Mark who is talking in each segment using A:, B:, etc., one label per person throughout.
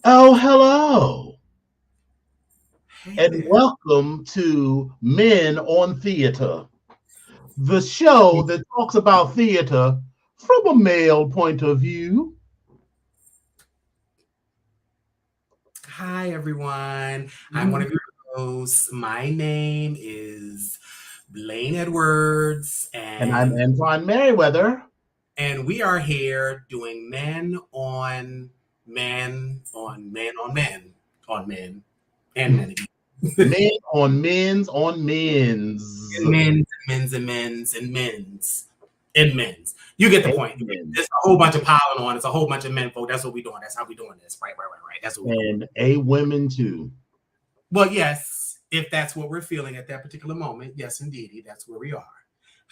A: Oh, hello,
B: Hey
A: and
B: there.
A: welcome to Men on Theater, the show that talks about theater from a male point of view.
B: Hi, everyone. I'm one of your hosts. My name is Blaine Edwards,
A: And I'm
B: and
A: Antoine Merriweather.
B: and we are here doing men and men again.
A: Men on men's on men's.
B: And men's. You get the point.
A: Amen.
B: There's a whole bunch of piling on. It's a whole bunch of men folk. That's what we're doing. That's how we're doing this. Right. That's what we're doing.
A: And a women too.
B: Well, yes, if that's what we're feeling at that particular moment, yes, indeed, that's where we are.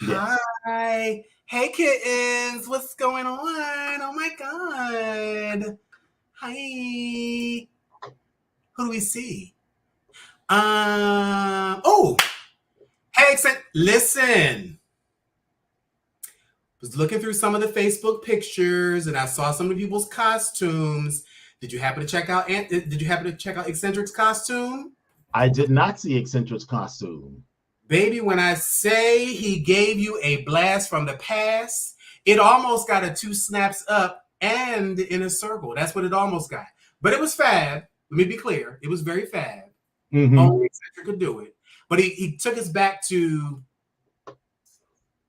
A: Yes.
B: Hi, hey kittens, what's going on? Oh my god, hi. Who do we see? Oh, hey, listen. Was looking through some of the Facebook pictures, and I saw some of the people's costumes. Did you happen to check out? Did you happen to check out Eccentric's costume?
A: I did not see Eccentric's costume.
B: Baby, when I say he gave you a blast from the past, it almost got a 2 snaps up and in a circle. That's what it almost got. But it was fab. Let me be clear. It was very fab.
A: Mm-hmm.
B: Only Eccentric could do it. But he took us back to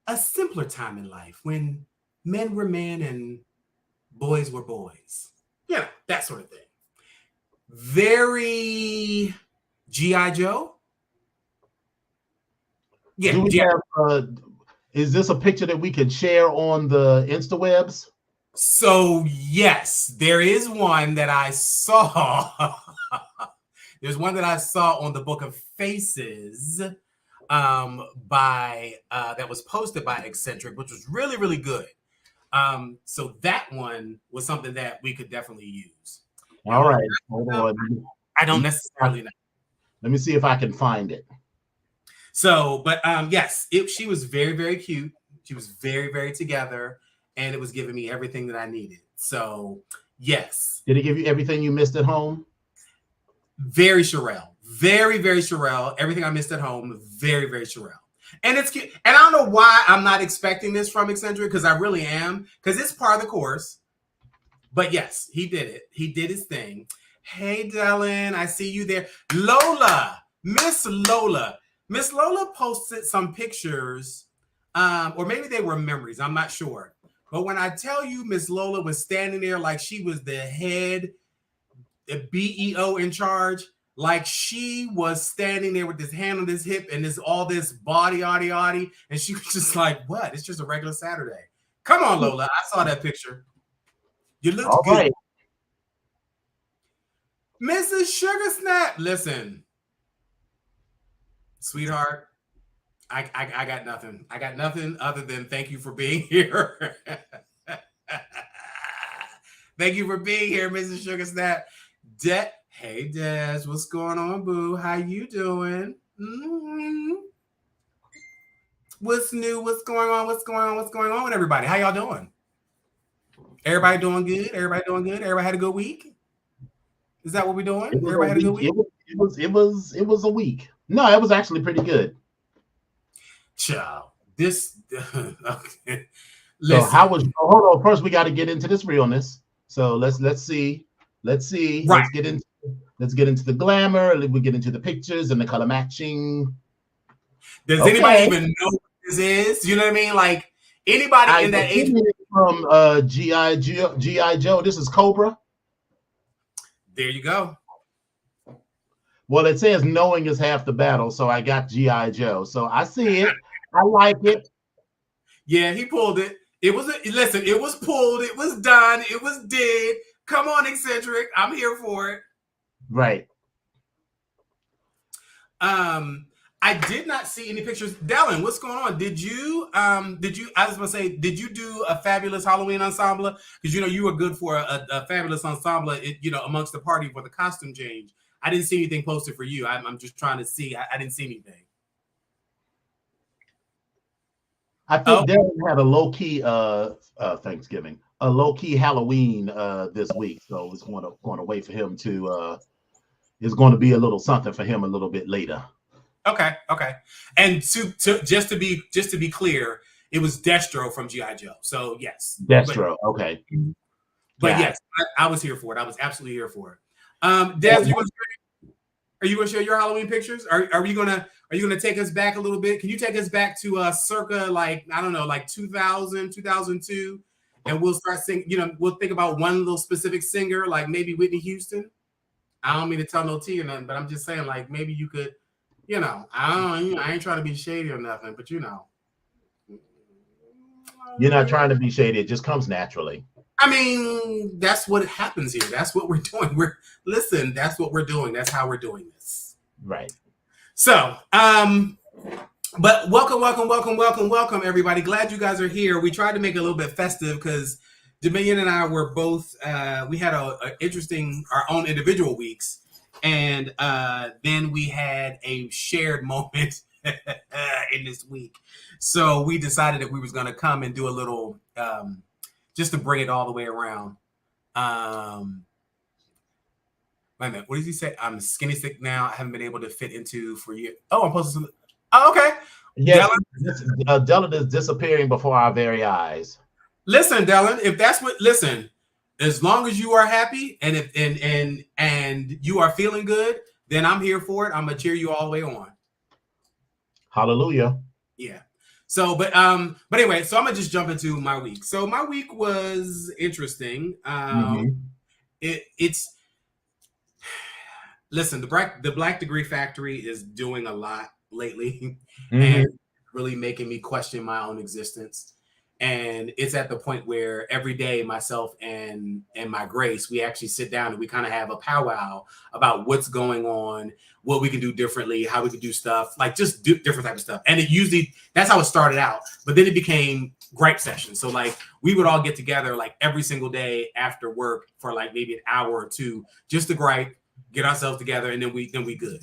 B: a simpler time in life when men were men and boys were boys. Yeah, that sort of thing. Very G.I. Joe. Yeah.
A: Do we have, is this a picture that we could share on the InstaWebs?
B: So, yes, there is one that I saw. There's one that I saw on the Book of Faces that was posted by Eccentric, which was really, really good. So that one was something that we could definitely use.
A: All right. Hold on.
B: I don't necessarily know.
A: Let me see if I can find it.
B: So, but yes, she was very, very cute. She was very, very together, and it was giving me everything that I needed. So, yes.
A: Did it give you everything you missed at home?
B: Very Sherelle. Very, very Sherelle. Everything I missed at home, very, very Sherelle. And it's cute. And I don't know why I'm not expecting this from Eccentric, because I really am, because it's part of the course. But yes, he did it. He did his thing. Hey, Dylan, I see you there. Lola, Miss Lola. Miss Lola posted some pictures, or maybe they were memories. I'm not sure. But when I tell you Miss Lola was standing there like she was the head BEO in charge, like she was standing there with this hand on this hip and all this body, and she was just like, what? It's just a regular Saturday. Come on, Lola. I saw that picture. You looked all good. Right. Mrs. Sugar Snap, listen. Sweetheart, I got nothing. I got nothing other than thank you for being here. Thank you for being here, Mrs. Sugar Snap. Hey, Des, what's going on, boo? How you doing? Mm-hmm. What's new? What's going on? What's going on with everybody? How y'all doing? Everybody doing good? Everybody had a good week? Is that what we're doing? Everybody had a good week?
A: It was a week. No, it was actually pretty good.
B: Ciao. This
A: okay. So how was hold on, first we got to get into this realness. So let's see. Let's see.
B: Right.
A: Let's get into the glamour. We get into the pictures and the color matching.
B: Does anybody even know what this is? You know what I mean? Like anybody in that age
A: from G.I. Joe. This is Cobra.
B: There you go.
A: Well, it says knowing is half the battle, so I got G.I. Joe. So I see it. I like it.
B: Yeah, he pulled it. It was listen, it was pulled, it was done, it was did. Come on, eccentric. I'm here for it.
A: Right.
B: I did not see any pictures. Dallin, what's going on? Did you I was gonna say, did you do a fabulous Halloween ensemble? Because you were good for a fabulous ensemble, amongst the party for the costume change. I didn't see anything posted for you. I'm just trying to see. I didn't see anything.
A: I think Dallin had a low-key Thanksgiving, a low-key Halloween this week. So it's going to wait for him to it's going to be a little something for him a little bit later.
B: Okay. And just to be clear, it was Destro from G.I. Joe. So yes.
A: Destro, okay.
B: But yes, I was here for it. I was absolutely here for it. Des, are you gonna share your Halloween pictures? Are you gonna take us back a little bit? Can you take us back to circa like 2000, 2002, and we'll start singing. We'll think about one little specific singer, like maybe Whitney Houston. I don't mean to tell no tea or nothing, but I'm just saying, like, maybe you could, I ain't trying to be shady or nothing, but You're
A: not trying to be shady. It just comes naturally.
B: I mean, that's what happens here. That's what we're doing. That's what we're doing. That's how we're doing this.
A: Right.
B: So, but welcome, everybody. Glad you guys are here. We tried to make it a little bit festive because Dominion and I were both, we had our own individual weeks. And then we had a shared moment in this week. So we decided that we was going to come and do a little, just to bring it all the way around. Wait a minute. What did he say? I'm skinny stick now. I haven't been able to fit into for you. Oh, I'm supposed to. Oh, okay.
A: Yes, Dellin is disappearing before our very eyes.
B: Listen, Dellin, as long as you are happy and you are feeling good, then I'm here for it. I'm gonna cheer you all the way on.
A: Hallelujah.
B: Yeah. So, but anyway, so I'm gonna just jump into my week. So my week was interesting. It's listen, the Black Degree Factory is doing a lot lately and really making me question my own existence. And it's at the point where every day myself and my Grace, we actually sit down and we kind of have a powwow about what's going on, what we can do differently, how we can do stuff, like just do different type of stuff. And that's how it started out. But then it became gripe sessions. So like we would all get together like every single day after work for like maybe an hour or two, just to gripe, get ourselves together, and then we good.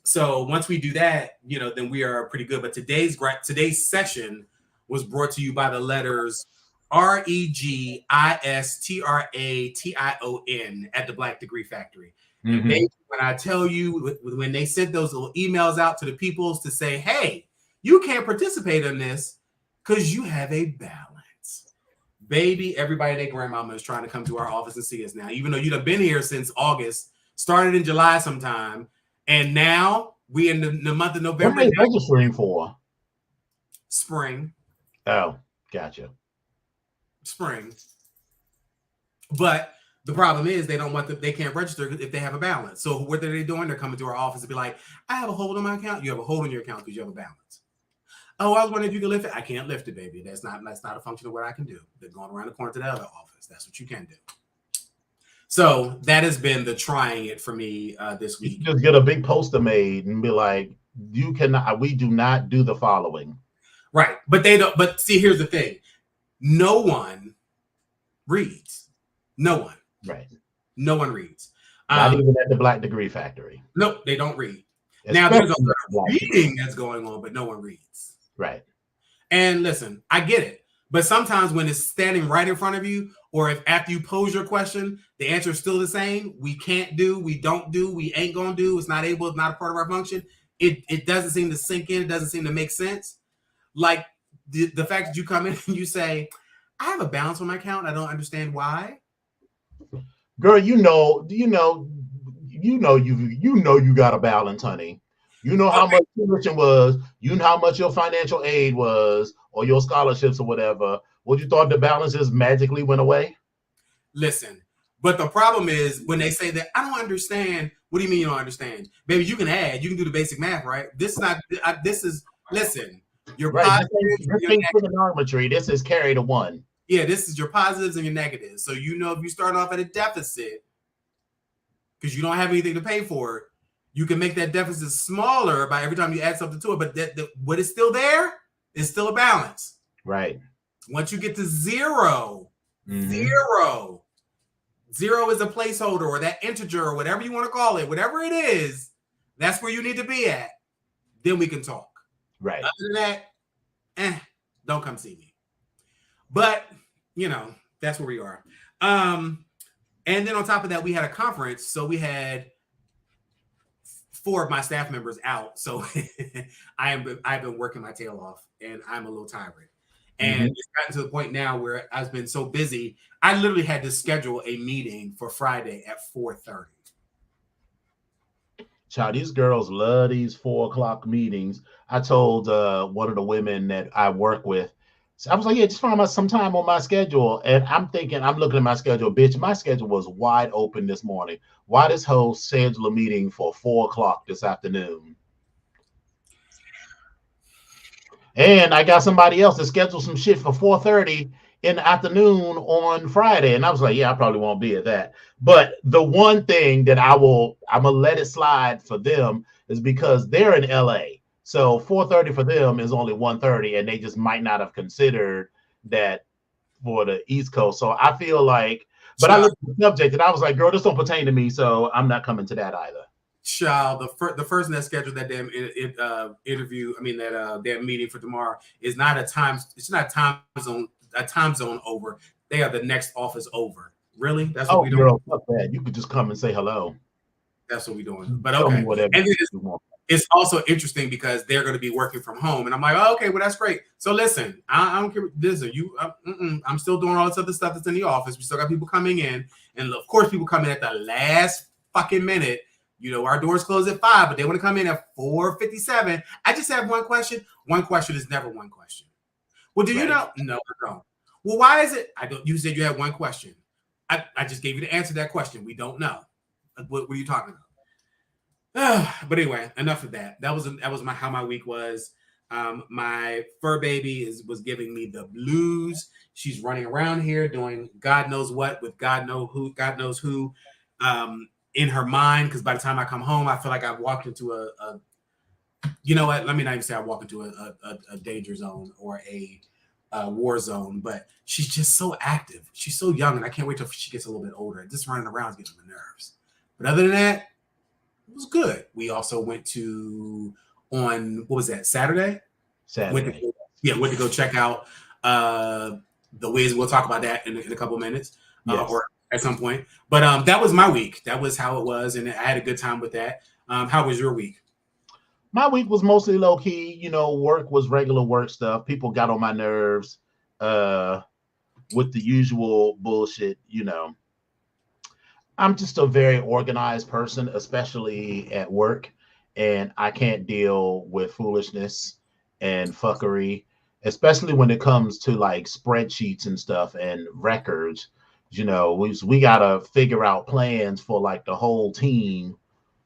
B: So once we do that, then we are pretty good. But today's session was brought to you by the letters REGISTRATION at the Black Degree Factory. And when I tell you, when they sent those little emails out to the peoples to say, hey, you can't participate in this because you have a balance. Baby, everybody and their grandmama is trying to come to our office and see us now, even though you'd have been here since August, started in July sometime, and now we in the month of November.
A: What are they registering for?
B: Spring.
A: Oh, gotcha.
B: Spring. But the problem is they can't register if they have a balance. So what are they doing? They're coming to our office and be like, I have a hold on my account. You have a hold on your account because you have a balance. Oh, I was wondering if you can lift it. I can't lift it, baby. That's not a function of what I can do. They're going around the corner to the other office. That's what you can do. So that has been the trying it for me this week.
A: You just get a big poster made and be like, we do not do the following.
B: Right. But they don't. But see, here's the thing. No one reads. No one.
A: Right.
B: No one reads.
A: Not even at the Black Degree Factory.
B: No, they don't read. Now, there's a lot of reading that's going on, but no one reads.
A: Right.
B: And listen, I get it. But sometimes when it's standing right in front of you, or if after you pose your question, the answer is still the same, we can't do, we don't do, we ain't going to do, it's not able, it's not a part of our function, it doesn't seem to sink in, it doesn't seem to make sense. Like the fact that you come in and you say, I have a balance on my account, I don't understand why.
A: girl, you got a balance, honey. You know how
B: Okay,
A: much tuition was, you know how much your financial aid was, or your scholarships or whatever. What you thought the balance just magically went away?
B: listen. But the problem is when they say that I don't understand. What do you mean you don't understand? Baby, you can add, you can do the basic math, right? This is not. This is listen. Your
A: Right.
B: positives,
A: This
B: your
A: ain't trigonometry. This is carry to one.
B: yeah, this is your positives and your negatives. So you know if you start off at a deficit because you don't have anything to pay for it, you can make that deficit smaller by every time you add something to it. But what is still there is still a balance.
A: Right.
B: Once you get to zero,
A: Mm-hmm.
B: zero, zero is a placeholder or that integer or whatever you want to call it, whatever it is, that's where you need to be at. Then we can talk.
A: Right.
B: Other than that, don't come see me. But that's where we are. And then on top of that, we had a conference, so we had four of my staff members out. So I've been working my tail off, and I'm a little tired. And
A: Mm-hmm.
B: it's gotten to the point now where I've been so busy, I literally had to schedule a meeting for Friday at 4:30.
A: Child, these girls love these 4 o'clock meetings. I told one of the women that I work with, so I was like, yeah, just find out some time on my schedule. And I'm thinking, I'm looking at my schedule, bitch. My schedule was wide open this morning. Why this whole schedule a meeting for 4 o'clock this afternoon? And I got somebody else to schedule some shit for 4:30 in the afternoon on Friday. And I was like, yeah, I probably won't be at that. But the one thing that I'm gonna let it slide for them is because they're in LA. So 4:30 for them is only 1:30, and they just might not have considered that for the East Coast. So I feel like, but I
B: Child,
A: looked at the subject and I was like, girl, this don't pertain to me, so I'm not coming to that either.
B: child, the person that scheduled that damn interview, I mean that damn meeting for tomorrow is not a time. It's not a time zone over. They are the next office over. Really? That's what
A: Oh,
B: we're doing.
A: girl, fuck that. You could just come and say hello.
B: That's what we're doing. But
A: Tell me
B: okay.
A: whatever
B: And then
A: you want.
B: it's also interesting because they're going to be working from home, and I'm like, oh, okay, well that's great. So listen, I don't care. Listen, I'm still doing all this other stuff that's in the office. We still got people coming in, and of course, people come in at the last fucking minute. Our doors close at 5, but they want to come in at 4:57. I just have one question. One question is never one question. Well, do you
A: Right.
B: know? No, I don't. Well, why is it? I don't. You said you had one question. I just gave you the answer to that question. We don't know. What are you talking about? But anyway, enough of that. That was how my week was. My fur baby was giving me the blues. She's running around here doing God knows what with God knows who, in her mind. Because by the time I come home, I feel like I've walked into a you know what? Let me not even say I walk into a danger zone or a war zone. But she's just so active. She's so young, and I can't wait till she gets a little bit older. Just running around is getting on my nerves. But other than that, it was good. We also went to on what was that Saturday? Went
A: Saturday.
B: to went to go check out the Wiz. We'll talk about that in a couple of minutes
A: Yes.
B: or at some point. But that was my week. That was how it was, and I had a good time with that. How was your week?
A: My week was mostly low key. Work was regular work stuff. People got on my nerves uh, with the usual bullshit. I'm just a very organized person, especially at work, and I can't deal with foolishness and fuckery, especially when it comes to like spreadsheets and stuff and records. We gotta figure out plans for like the whole team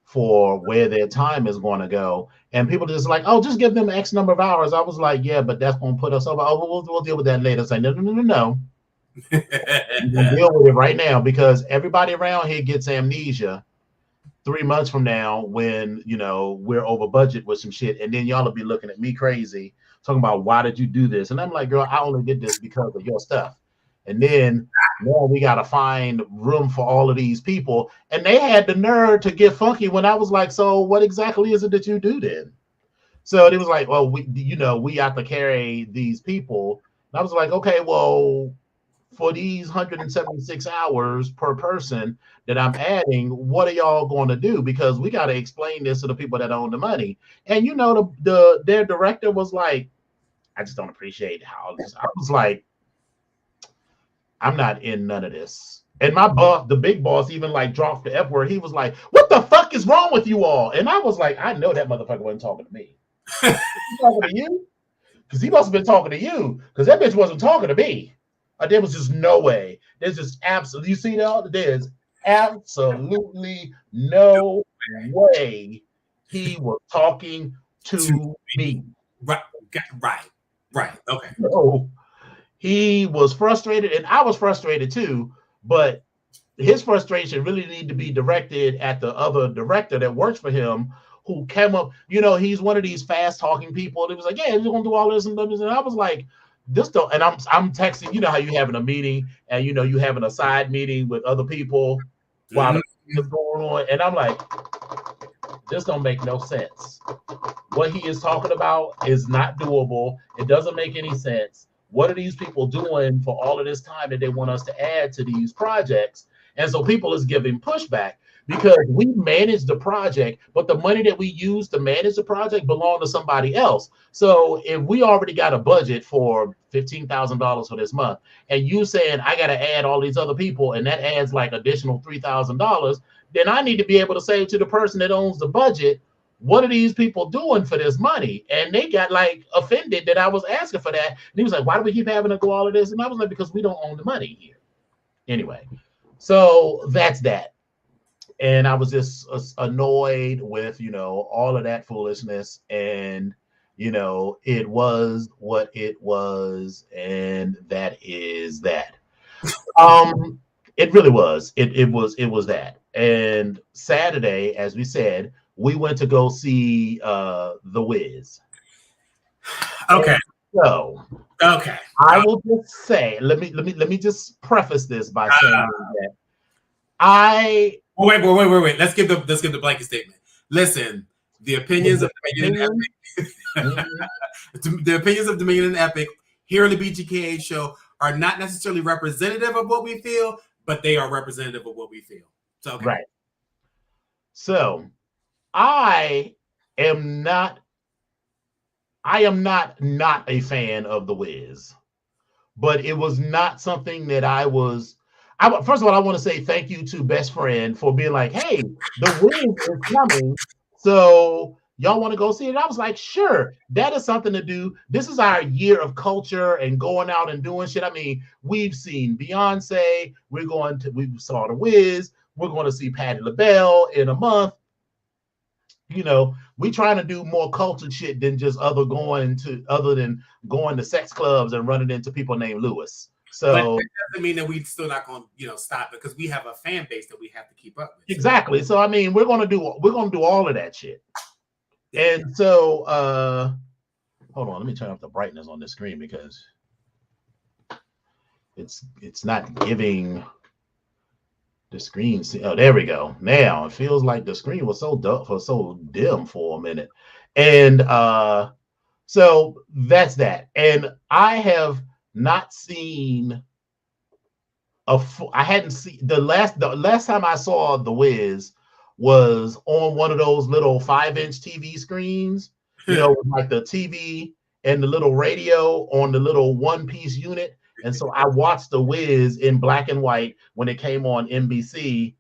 A: for where their time is going to go. And people just like, oh, just give them X number of hours. I was like, yeah, but that's going to put us over. Oh, we'll deal with that later. Say, no, no, no, no, no. We're going to deal with it right now because everybody around here gets amnesia 3 months from now when, we're over budget with some shit. And then y'all will be looking at me crazy, talking about, why did you do this? And I'm like, girl, I only did this because of your stuff. And then now we got to find room for all of these people. And they had the nerve to get funky when I was like, so what exactly is it that you do then? So it was like, well, we have to carry these people. And I was like, okay, well, for these 176 hours per person that I'm adding, what are y'all going to do? Because we got to explain this to the people that own the money. And their director was like, I just don't appreciate how this. I was like, I'm not in none of this. And my boss, the big boss, even like dropped the F word. He was like, "What the fuck is wrong with you all?" And I was like, "I know that motherfucker wasn't talking to me. He talking to you? Because he must have been talking to you. Because that bitch wasn't talking to me. There was just no way. There's just absolutely. You see that? There's absolutely no way he was talking to me.
B: Right, right. Okay.
A: No, he was frustrated, and I was frustrated too. But his frustration really need to be directed at the other director that works for him, who came up. He's one of these fast talking people. And it was like, yeah, we're gonna do all this and this. And I was like, this don't. And I'm texting. You know how you having a meeting and you having a side meeting with other people while the meeting is going on, and I'm like, this don't make no sense. What he is talking about is not doable. It doesn't make any sense. What are these people doing for all of this time that they want us to add to these projects? And so people is giving pushback because we manage the project, but the money that we use to manage the project belong to somebody else. So if we already got a budget for $15,000 for this month, and you saying I got to add all these other people, and that adds like additional $3,000, then I need to be able to say to the person that owns the budget, what are these people doing for this money? And they got like offended that I was asking for that. And he was like, why do we keep having to do all of this? And I was like, because we don't own the money here. Anyway, so that's that. And I was just annoyed with, all of that foolishness. And, it was what it was. And that is that. It really was. It was that. And Saturday, as we said, we went to go see The Wiz.
B: Okay.
A: And so
B: okay.
A: I will just say, let me just preface this by saying that
B: wait. Let's give the blanket statement. Listen, the opinions of Dominion and Epic, the opinions of Dominion and Epic here on the BGKH show are not necessarily representative of what we feel, but they are representative of what we feel. So okay.
A: Right. So I am not a fan of The Wiz, but it was not something that first of all, I want to say thank you to Best Friend for being like, hey, The Wiz is coming. So y'all want to go see it? I was like, sure, that is something to do. This is our year of culture and going out and doing shit. I mean, we've seen Beyonce. We saw The Wiz. We're going to see Patti LaBelle in a month. We trying to do more culture shit than just other than going to sex clubs and running into people named Lewis. So
B: but that doesn't mean that we still not going to stop it, because we have a fan base that we have to keep up with.
A: Exactly. So I mean, we're gonna do all of that shit. And so hold on, let me turn up the brightness on this screen because it's not giving the screen. Oh, there we go. Now it feels like the screen was so dim for a minute. And so that's that. And I have not seen I hadn't seen the last time I saw The Wiz was on one of those little 5-inch TV screens, like the TV and the little radio on the little one-piece unit. And so I watched The Wiz in black and white when it came on NBC.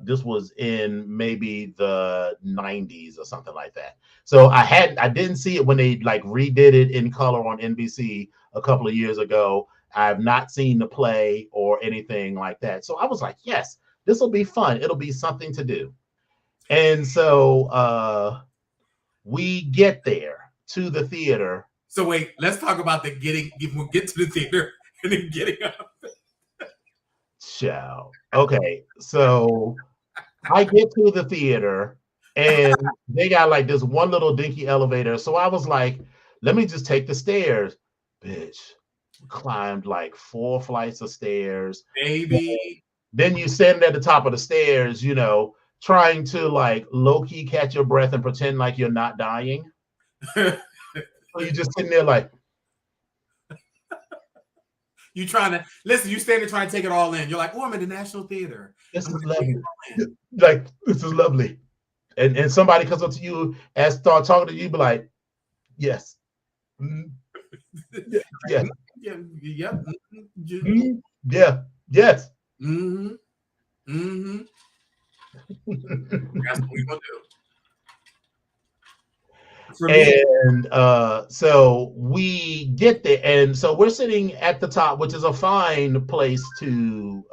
A: This was in maybe the 90s or something like that. So I didn't see it when they like redid it in color on NBC a couple of years ago. I've not seen the play or anything like that. So I was like, yes, this will be fun. It'll be something to do. And so we get there to the theater.
B: So wait, let's talk about we'll get to the theater and then getting up.
A: Ciao. Okay, so I get to the theater and they got like this one little dinky elevator. So I was like, let me just take the stairs. Bitch, climbed like 4 flights of stairs.
B: Baby.
A: Then you stand at the top of the stairs, trying to like low-key catch your breath and pretend like you're not dying. So you're just sitting there like,
B: you trying to listen, you standing trying to take it all in. You're like, oh, I'm at the National Theater.
A: This is lovely. Like, this is lovely. And somebody comes up to you and start talking to you, be like, yes. Yeah.
B: Yep.
A: Yeah. Yes.
B: Mm-hmm. Mm-hmm. That's what we gonna do. For me,
A: And so we get there, and so we're sitting at the top, which is a fine place to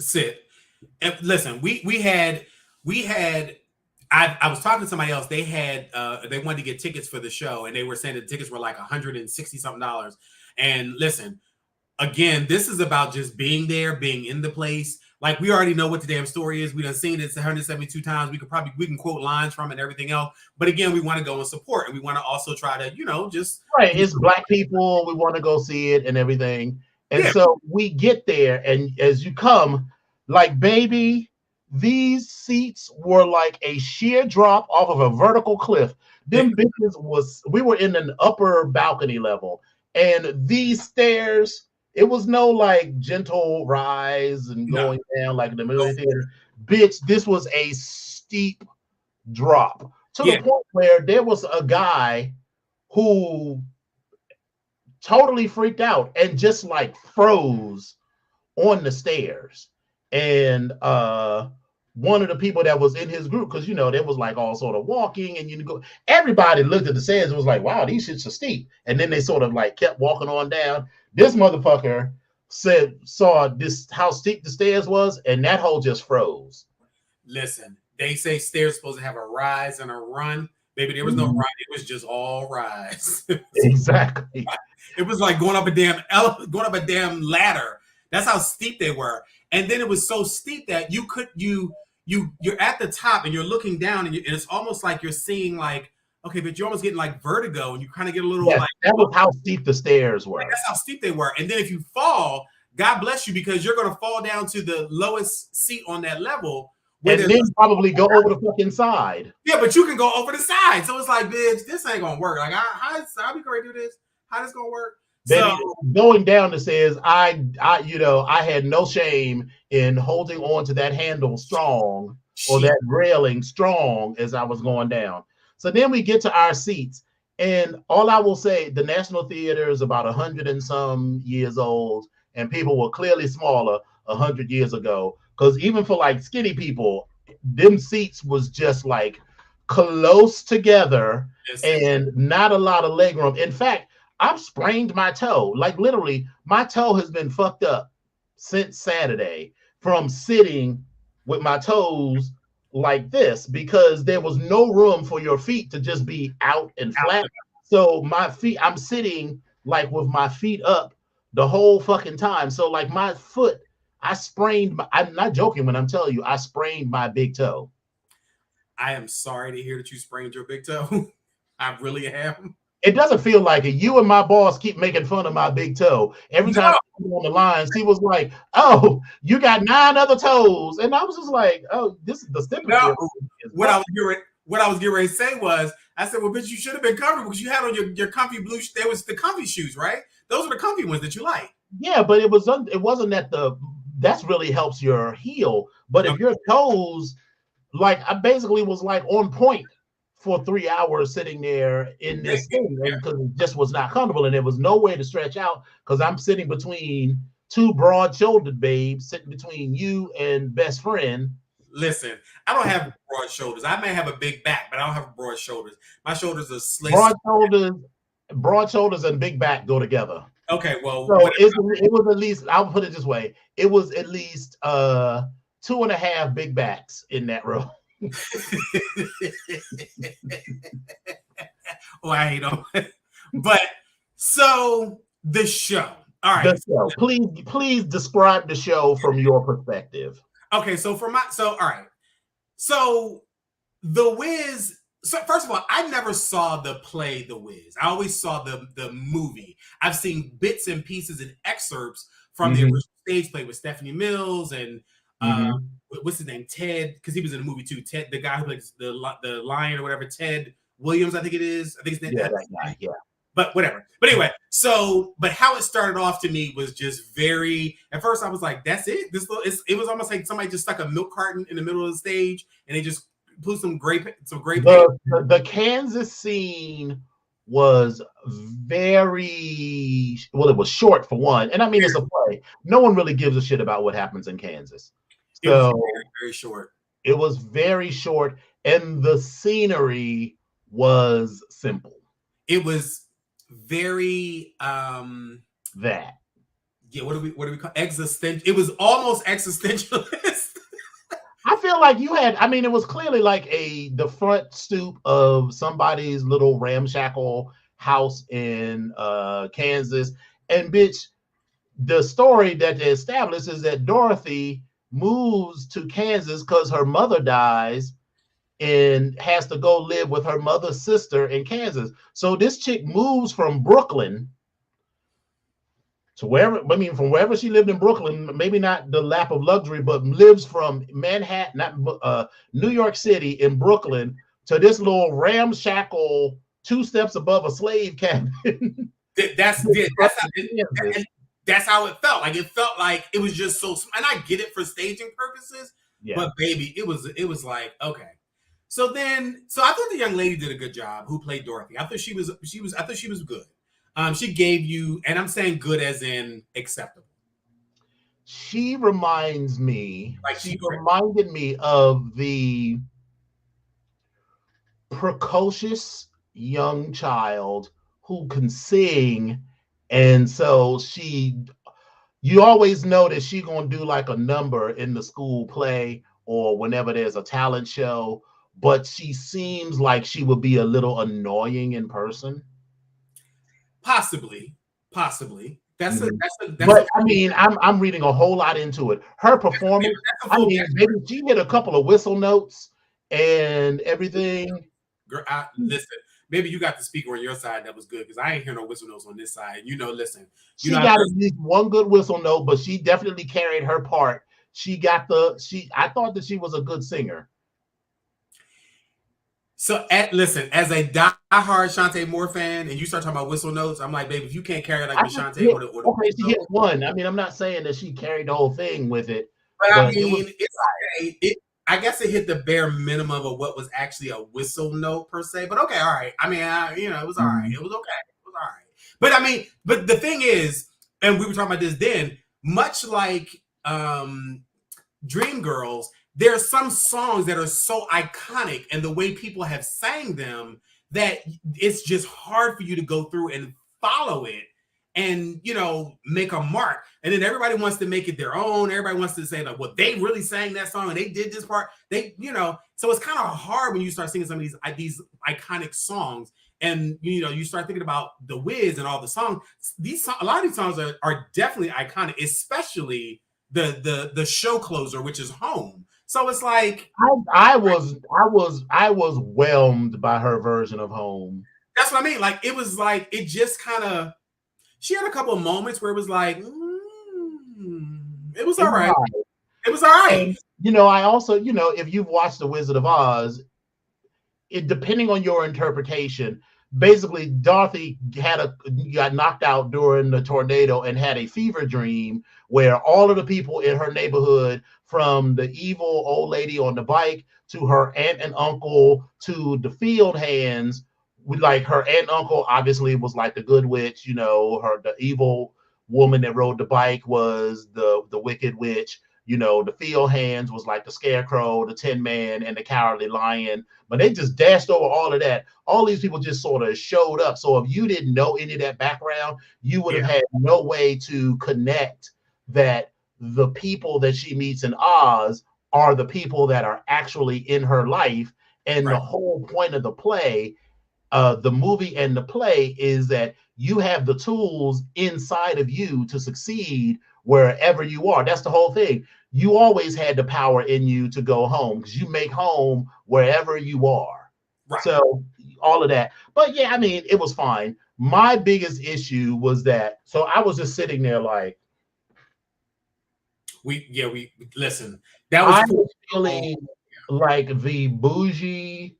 B: sit. And listen, we had I was talking to somebody else. They had they wanted to get tickets for the show, and they were saying the tickets were like $160 something dollars. And listen, again, this is about just being there, being in the place. Like, we already know what the damn story is. We done seen it 172 times. We can quote lines from it and everything else. But again, we want to go and support, and we want to also try to, just
A: right. It's black people. We want to go see it and everything. And
B: yeah,
A: so we get there, and as you come, like, baby, these seats were like a sheer drop off of a vertical cliff.
B: they,
A: Them bitches we were in an upper balcony level, and these stairs, it was no like gentle rise and
B: no,
A: going down like in the
B: no,
A: movie theater. Bitch, this was a steep drop to the
B: yeah,
A: point where there was a guy who totally freaked out and just like froze on the stairs. And one of the people that was in his group, because there was like all sort of walking, and everybody looked at the stairs and was like, wow, these shits are steep. And then they sort of like kept walking on down. This motherfucker saw this how steep the stairs was, and that hole just froze.
B: listen, they say stairs supposed to have a rise and a run. Baby, there was no run. It was just all rise.
A: Exactly.
B: It was like going up a damn ladder. That's how steep they were. And then it was so steep that you're at the top and you're looking down, and it's almost like you're seeing like, okay, but you're almost getting like vertigo, and you kind of get a little
A: Yes,
B: like,
A: that was how steep the stairs were.
B: that's how steep they were. And then if you fall, God bless you, because you're going to fall down to the lowest seat on that level.
A: And then probably go over the fucking side.
B: Yeah, but you can go over the side. So it's like, bitch, this ain't gonna work. Like, how we gonna do this? How this gonna work?
A: Baby,
B: So
A: going down the stairs, I had no shame in holding on to that handle strong, or that railing strong, as I was going down. So then we get to our seats, and all I will say, the National Theater is about 100 and some years old, and people were clearly smaller 100 years ago. Because even for like skinny people, them seats was just like close together and not a lot of leg room. In fact, I've sprained my toe. Like, literally, my toe has been fucked up since Saturday from sitting with my toes like this, because there was no room for your feet to just be out and flat. So my feet, I'm sitting like with my feet up the whole fucking time. So like my foot, I'm not joking when I'm telling you, I sprained my big toe.
B: I am sorry to hear that you sprained your big toe. I really am.
A: It doesn't feel like it. You and my boss keep making fun of my big toe. Every time I'm on the lines, he was like, oh, you got 9 other toes. And I was just like, oh, this is the sympathy.
B: No. What I was getting ready to say was, I said, well, bitch, you should have been comfortable because you had on your comfy blue. There was the comfy shoes, right? Those are the comfy ones that you like.
A: Yeah, but it wasn't that's really helps your heel. But if your toes, like, I basically was like on point for 3 hours sitting there in this thing, because it just was not comfortable, and there was no way to stretch out because I'm sitting between 2 broad-shouldered babes, sitting between you and best friend.
B: Listen, I don't have broad shoulders. I may have a big back, but I don't have broad shoulders. My shoulders are slit.
A: Broad shoulders and big back go together.
B: Okay, well,
A: so it was at least, I'll put it this way, it was at least 2.5 big backs in that row.
B: Oh, I hate them. But so the show. All right.
A: The show. Please describe the show from your perspective.
B: Okay, so all right. So The Wiz. So first of all, I never saw the play The Wiz. I always saw the movie. I've seen bits and pieces and excerpts from the original stage play with Stephanie Mills and what's his name, Ted, because he was in the movie too. Ted, the guy who plays the lion or whatever, Ted Williams, I think it is. I think his name.
A: Yeah, that guy. Yeah.
B: But whatever. But anyway, but how it started off to me was just very. At first, I was like, "That's it." It was almost like somebody just stuck a milk carton in the middle of the stage, and they just put some grape.
A: The Kansas scene was very well. It was short for one, and I mean it's a play. No one really gives a shit about what happens in Kansas,
B: It was
A: so
B: very short.
A: it was very short, and the scenery was simple.
B: It was very
A: That
B: yeah, what do we call existential? It was almost existentialist.
A: I feel like you had. I mean, it was clearly like the front stoop of somebody's little ramshackle house in Kansas, and bitch, the story that they established is that Dorothy moves to Kansas because her mother dies and has to go live with her mother's sister in Kansas. So this chick moves from Brooklyn to wherever, I mean, from wherever she lived in Brooklyn, maybe not the lap of luxury, but lives from Manhattan, not New York City in Brooklyn to this little ramshackle 2 steps above a slave cabin.
B: That's how it felt. Like it felt like it was just so. And I get it for staging purposes, yeah. But baby, it was like okay. So I thought the young lady did a good job who played Dorothy. I thought she was good. She gave you, and I'm saying good as in acceptable.
A: She reminds me, like she reminded me of the precocious young child who can sing, and so you always know that she's gonna do like a number in the school play or whenever there's a talent show, but she seems like she would be a little annoying in person.
B: Possibly. That's
A: but I mean, I'm reading a whole lot into it. Her performance, I mean, maybe she hit a couple of whistle notes and everything.
B: Girl, listen, maybe you got the speaker on your side that was good because I ain't hear no whistle notes on this side. Listen,
A: she got at least one good whistle note, but she definitely carried her part. I thought that she was a good singer.
B: So, listen, as a diehard Shantae Moore fan, and you start talking about whistle notes, I'm like, baby, if you can't carry it like Miss Shantae,
A: okay, she hit one. I mean, I'm not saying that she carried the whole thing with it,
B: but I mean, I guess it hit the bare minimum of what was actually a whistle note per se. But okay, all right. I mean, it was all right. It was okay. It was all right. But I mean, but the thing is, and we were talking about this then, much like Dreamgirls, there are some songs that are so iconic and the way people have sang them that it's just hard for you to go through and follow it and make a mark. And then everybody wants to make it their own. Everybody wants to say like, well, they really sang that song and they did this part. So it's kind of hard when you start singing some of these iconic songs. And you start thinking about the Wiz and all the songs. A lot of these songs are definitely iconic, especially the show closer, which is Home. So it's like
A: I was whelmed by her version of Home.
B: That's what I mean. Like it was like it just kind of. She had a couple of moments where it was like, it was all right. It was all right.
A: And, I also, if you've watched The Wizard of Oz, depending on your interpretation, basically Dorothy got knocked out during the tornado and had a fever dream where all of the people in her neighborhood, from the evil old lady on the bike to her aunt and uncle to the field hands, like her aunt and uncle obviously was like the good witch, the evil woman that rode the bike was the wicked witch. The field hands was like the scarecrow, the Tin Man, and the cowardly lion. But they just dashed over all of that. All these people just sort of showed up. So if you didn't know any of that background, you would have had no way to connect that the people that she meets in Oz are the people that are actually in her life. And the whole point of the play, the movie and the play, is that you have the tools inside of you to succeed wherever you are. That's the whole thing. You always had the power in you to go home because you make home wherever you are. Right. So all of that. But yeah, I mean, it was fine. My biggest issue was that, so I was just sitting there like,
B: we listen. That was
A: I was feeling like the bougie.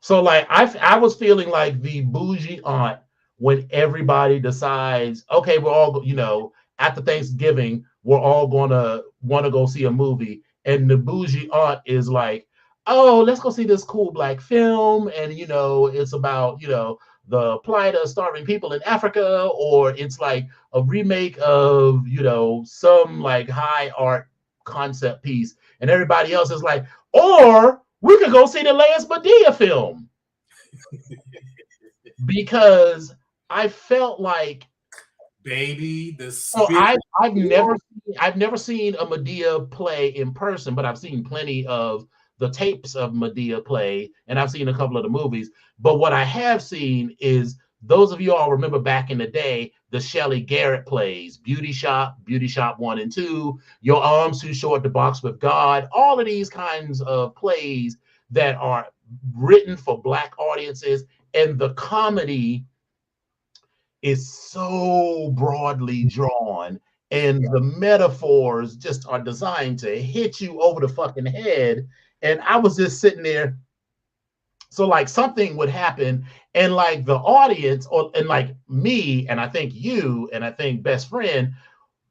A: So like I was feeling like the bougie aunt when everybody decides, okay, we're all, after Thanksgiving, we're all gonna want to go see a movie. And the bougie aunt is like, oh, let's go see this cool black film. And it's about, the plight of starving people in Africa, or it's like a remake of, some like high art concept piece, and everybody else is like, or we could go see the last Medea film. Because I felt like,
B: baby, the
A: so
B: spirit.
A: I've never seen a Medea play in person, but I've seen plenty of the tapes of Medea play, and I've seen a couple of the movies. But what I have seen is, those of you all remember back in the day, the Shelley Garrett plays, Beauty Shop 1 and 2, Your Arms Too Short to Box with God, all of these kinds of plays that are written for Black audiences, and the comedy is so broadly drawn, and the metaphors just are designed to hit you over the fucking head. And I was just sitting there, so like something would happen, and like the audience, and like me, and I think you, and I think best friend,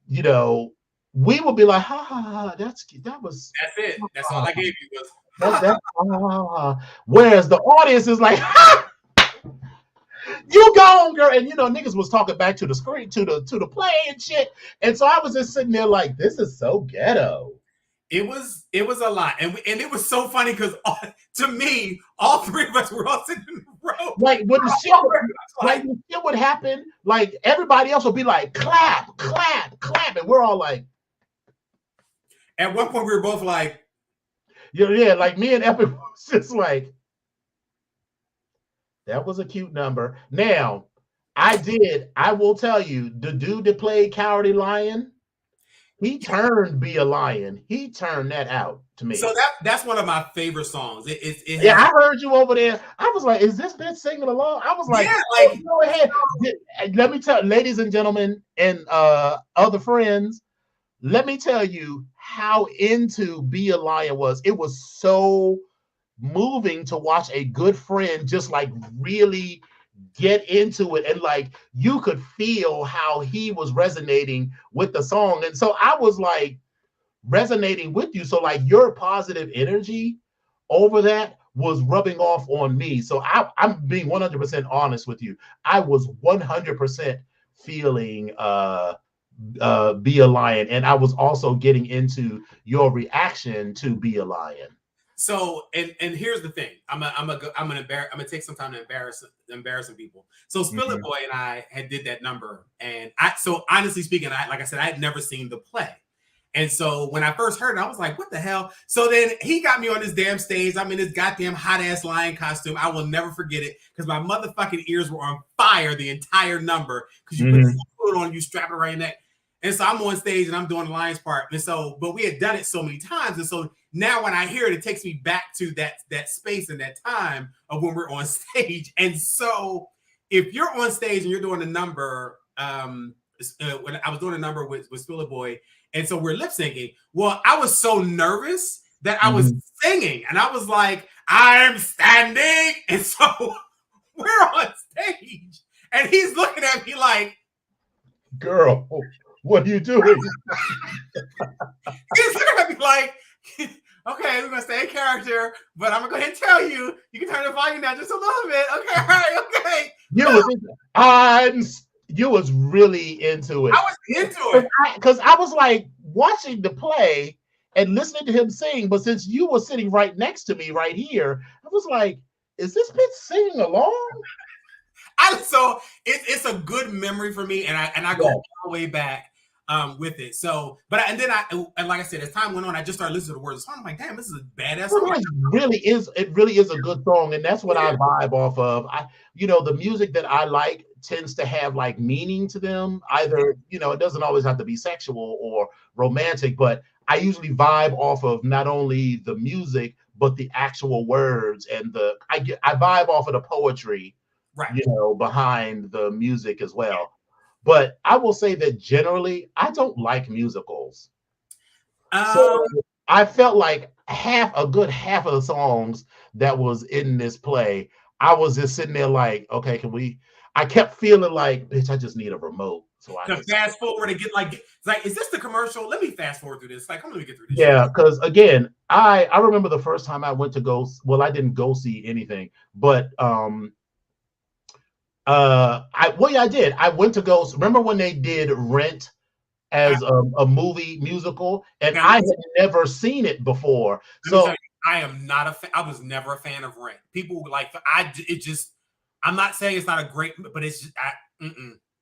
A: we would be like, ha ha ha,
B: that's it. That's all I gave you was
A: whereas the audience is like, ha, you gone, girl. And niggas was talking back to the screen, to the play and shit. And so I was just sitting there like, this is so ghetto.
B: It was a lot, and it was so funny because to me, all three of us were all sitting in a row.
A: Like when the shit would happen, like everybody else would be like, clap, clap, clap, and we're all like.
B: At one point, we were both like,
A: yeah, like me and Epic was just like, that was a cute number. Now, I will tell you, the dude that played Cowardly Lion, he turned Be a Lion. He turned that out to me.
B: So that's one of my favorite songs.
A: Yeah, I heard you over there. I was like, is this bitch singing along? I was like, yeah, like, go ahead. Let me tell, ladies and gentlemen, and other friends, let me tell you how into Be a Lion was. It was so moving to watch a good friend just like really get into it, and like you could feel how he was resonating with the song. And so I was like resonating with you. So like your positive energy over that was rubbing off on me. So I'm being 100% honest with you. I was 100% feeling Be a Lion, and I was also getting into reaction to Be a Lion.
B: So and here's the thing. I'm gonna take some time to embarrassing people. So Spill It Boy and I did that number, and so honestly speaking, like I said, I had never seen the play. And so when I first heard it, I was like, what the hell? So then he got me on this damn stage. I'm in this goddamn hot ass lion costume. I will never forget it because my motherfucking ears were on fire the entire number because you put this foot on, you strap it around your neck. And so I'm on stage and I'm doing the lion's part. And so, but we had done it so many times. And so now when I hear it, it takes me back to that space and that time of when we're on stage. And so if you're on stage and you're doing a number, when I was doing a number with Spill It Boy, and so we're lip syncing. Well, I was so nervous that I was singing, and I was like, I'm standing. And so we're on stage, and he's looking at me like,
A: girl, what are you doing?
B: He's looking at me like, okay, we're going to stay in character, but I'm going to go ahead and tell you, you can turn the volume down just a little bit. Okay, all right,
A: okay. You was really into it.
B: I was into it.
A: Because I was like watching the play and listening to him sing, but since you were sitting right next to me right here, I was like, is this bitch singing along?
B: So it's a good memory for me, and I go all the way back with it. So, and like I said, as time went on, I just started listening to the words of the song. I'm like, damn, this is a badass song.
A: It really is a good song, and that's what I vibe off of. The music that I like tends to have like meaning to them. Either, it doesn't always have to be sexual or romantic, but I usually vibe off of not only the music, but the actual words, and I vibe off of the poetry, right, behind the music as well. But I will say that generally, I don't like musicals. So I felt like a good half of the songs that was in this play, I was just sitting there like, okay, I kept feeling like, bitch, I just need a remote. So I
B: can fast forward and get like, is this the commercial? Let me fast forward through this. Like, let me get through this.
A: Yeah, because again, I remember the first time I went to I didn't go see anything, but I did. I went to go. Remember when they did Rent as a movie musical, and I had never seen it before.
B: Let me tell
A: So
B: you, I am not a fan. I was never a fan of Rent. People like it just. I'm not saying it's not a great, but it's just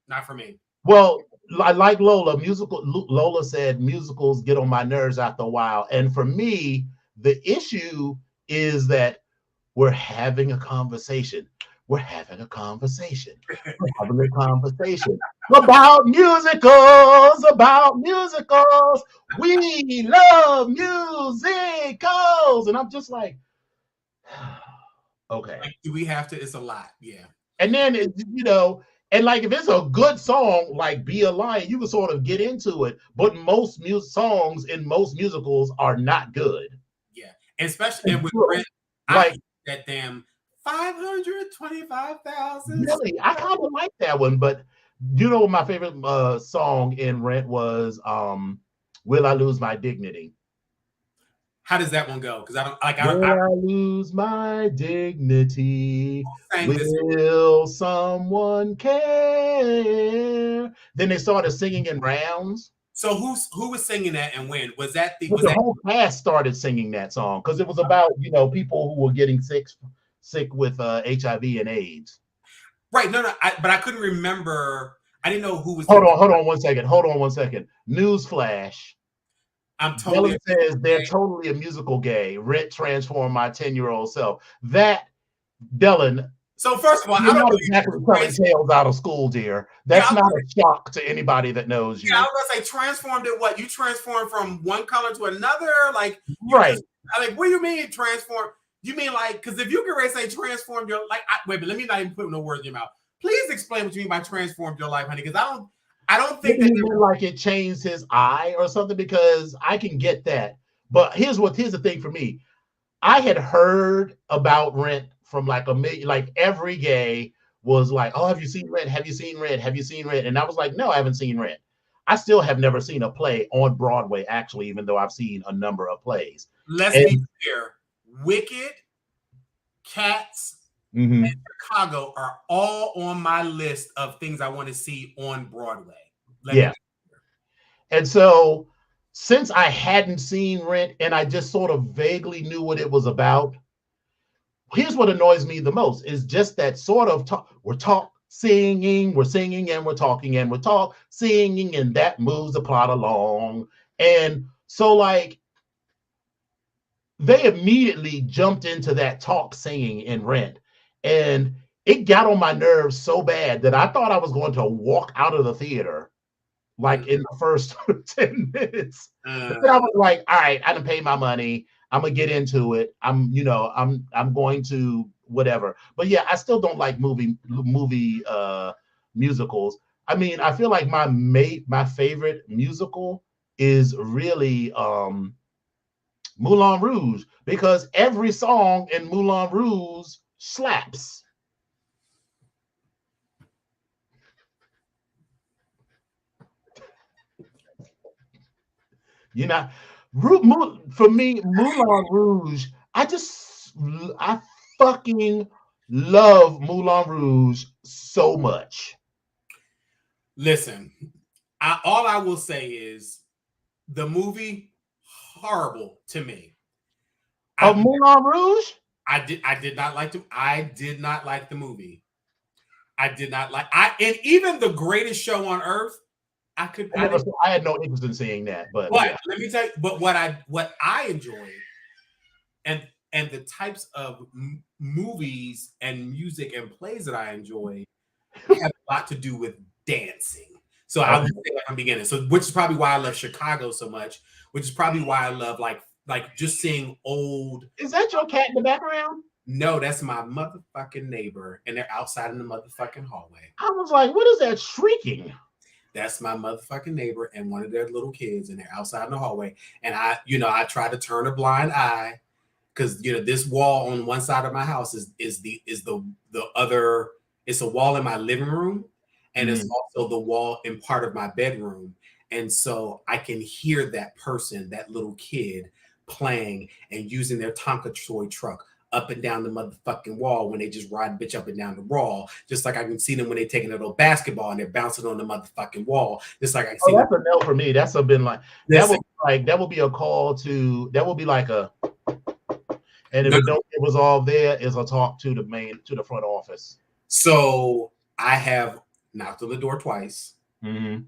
B: not for me.
A: well, I like Lola. Lola said musicals get on my nerves after a while, and for me, the issue is that we're having a conversation. We're having a conversation. We're having a conversation about musicals, about musicals. We love musicals. And I'm just like, okay.
B: Like, do we have to? It's a lot. Yeah.
A: And then, and like if it's a good song, like Be a Lion, you can sort of get into it. But most songs in most musicals are not good.
B: Yeah. And especially with Rent, like that damn 525,000.
A: Really, I kind of like that one, but you know my favorite song in Rent was Will I Lose My Dignity?
B: How does that one go? Because I don't like.
A: Will I lose my dignity? Will someone care? Then they started singing in rounds.
B: So who was singing that and when? Was that the
A: whole cast started singing that song because it was about people who were getting sick with HIV and AIDS.
B: Right. No, but I couldn't remember. I didn't know who was.
A: Hold on 1 second. Newsflash.
B: I'm totally.
A: Dylan says they're totally a musical gay. Rent transformed my 10-year-old self. That, Dylan.
B: So first of all,
A: you're not exactly telling tales out of school, dear. That's not a shock to anybody that knows you.
B: Yeah, I was gonna say transformed it. What, you transformed from one color to another? Like,
A: right?
B: Like, what do you mean transform? You mean like, because if you can say transformed your like, wait, but let me not even put no words in your mouth. Please explain what you mean by transformed your life, honey. Because I don't think
A: that like it changed his eye or something, because I can get that. But here's the thing for me. I had heard about Rent from like a million, like every gay was like, oh, have you seen Rent? Have you seen Rent? Have you seen Rent? And I was like, no, I haven't seen Rent. I still have never seen a play on Broadway, actually, even though I've seen a number of plays.
B: Let's be clear. Wicked, Cats, and Chicago are all on my list of things I want to see on Broadway.
A: Yeah. And so since I hadn't seen Rent and I just sort of vaguely knew what it was about, here's what annoys me the most is just that sort of singing, we're singing and we're talking and we're singing, and that moves the plot along. And so like they immediately jumped into that talk singing in Rent, and it got on my nerves so bad that I thought I was going to walk out of the theater like in the first 10 minutes. But then I was like, all right, I done paid my money. I'm gonna get into it. I'm going to whatever. But yeah, I still don't like movie musicals. I mean, I feel like my favorite musical is really Moulin Rouge, because every song in Moulin Rouge slaps. You know, for me, Moulin Rouge, I fucking love Moulin Rouge so much.
B: Listen, all I will say is the movie, horrible to me.
A: Moulin Rouge?
B: I did not like the movie. I did not like and even The Greatest Show on Earth. I
A: had no interest in seeing that, but
B: yeah. Let me tell you. But what I enjoy, and the types of movies and music and plays that I enjoy have a lot to do with dancing. So I would say that from the beginning. So which is probably why I love Chicago so much. Which is probably why I love like just seeing old.
A: Is that your cat in the background?
B: No, that's my motherfucking neighbor, and they're outside in the motherfucking hallway.
A: I was like, what is that shrieking?
B: That's my motherfucking neighbor and one of their little kids, and they're outside in the hallway. And I try to turn a blind eye because this wall on one side of my house is the other. It's a wall in my living room, and it's also the wall in part of my bedroom. And so I can hear that person, that little kid, playing and using their Tonka toy truck up and down the motherfucking wall when they just ride bitch up and down the wall. Just like I can see them when they taking a little basketball and they're bouncing on the motherfucking wall. Just like I can see.
A: That's a no for me. That's a been like that would be a call to that would be like a. And if it don't get resolved, there is a talk to the front office.
B: So I have knocked on the door twice.
A: Mm-hmm.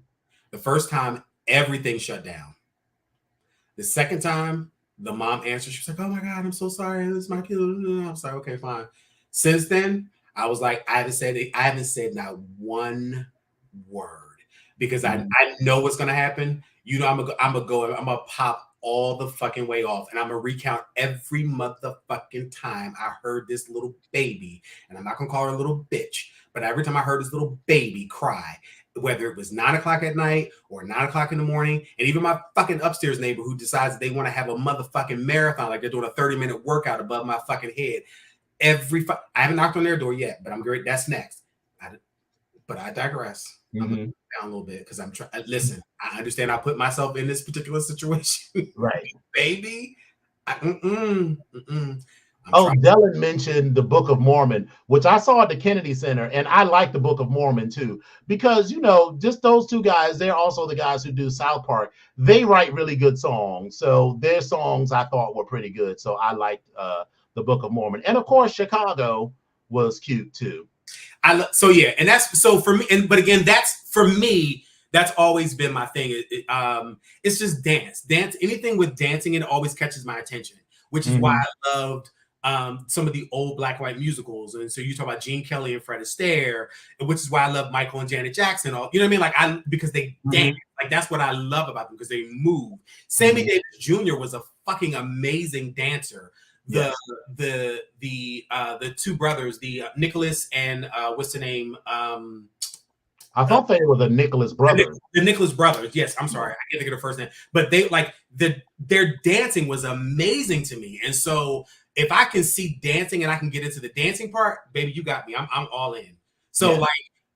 B: The first time, everything shut down. The second time, the mom answered. She's like, "Oh my God, I'm so sorry. This is my kid." I'm sorry. Okay, fine. Since then, I was like, I haven't said not one word because I know what's gonna happen. You know, I'm gonna pop all the fucking way off, and I'm gonna recount every motherfucking time I heard this little baby, and I'm not gonna call her a little bitch, but every time I heard this little baby cry, whether it was 9 o'clock at night or 9 o'clock in the morning, and even my fucking upstairs neighbor who decides they want to have a motherfucking marathon, like they're doing a 30-minute workout above my fucking head. I haven't knocked on their door yet, but I'm great. That's next. But I digress. I'm gonna down a little bit because I'm trying. Listen, I understand. I put myself in this particular situation,
A: right,
B: baby.
A: Dylan mentioned the Book of Mormon, which I saw at the Kennedy Center, and I like the Book of Mormon too because just those two guys. They're also the guys who do South Park. They write really good songs, so their songs I thought were pretty good. So I liked the Book of Mormon, and of course Chicago was cute too.
B: And that's so for me. But again, that's for me. That's always been my thing. It's just dance. Anything with dancing, it always catches my attention, which is why I loved some of the old black and white musicals. And so you talk about Gene Kelly and Fred Astaire, which is why I love Michael and Janet Jackson. You know what I mean? Because they dance. Like that's what I love about them because they move. Sammy Davis Jr. was a fucking amazing dancer. The two brothers, the Nicholas and what's the name?
A: I thought they were the Nicholas brothers.
B: The Nicholas brothers. Yes, I'm sorry, I can't think of the first name. But they their dancing was amazing to me. And so if I can see dancing and I can get into the dancing part, baby, you got me. I'm all in. So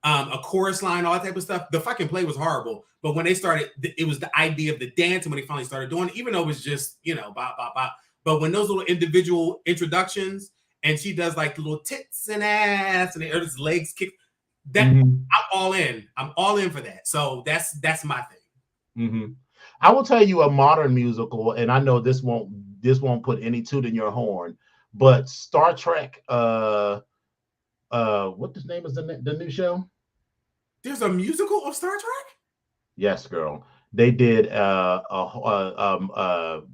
B: a chorus line, all that type of stuff. The fucking play was horrible, but when they started, it was the idea of the dance, and when they finally started doing it, even though it was just bop bop bop. But when those little individual introductions, and she does like the little tits and ass, and his legs kick, I'm all in. I'm all in for that. So that's my thing.
A: I will tell you a modern musical, and I know this won't put any toot in your horn, but Star Trek. What the name is the new show?
B: There's a musical of Star Trek?
A: Yes, girl. They did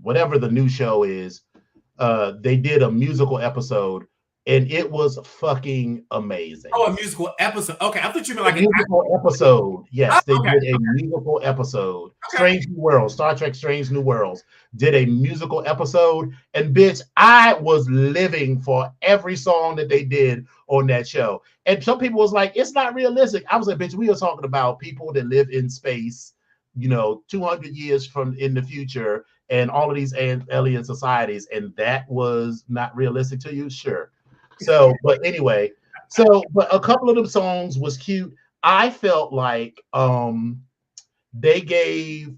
A: whatever the new show is. They did a musical episode, and it was fucking amazing.
B: Oh, a musical episode. Okay, I thought you meant like
A: a musical episode. Yes, they did a musical episode. Okay. Strange New Worlds, Star Trek Strange New Worlds did a musical episode, and bitch, I was living for every song that they did on that show. And some people was like, it's not realistic. I was like, bitch, we are talking about people that live in space, 200 years from in the future, and all of these alien societies, and that was not realistic to you? Sure. So, but anyway, but a couple of them songs was cute. I felt like they gave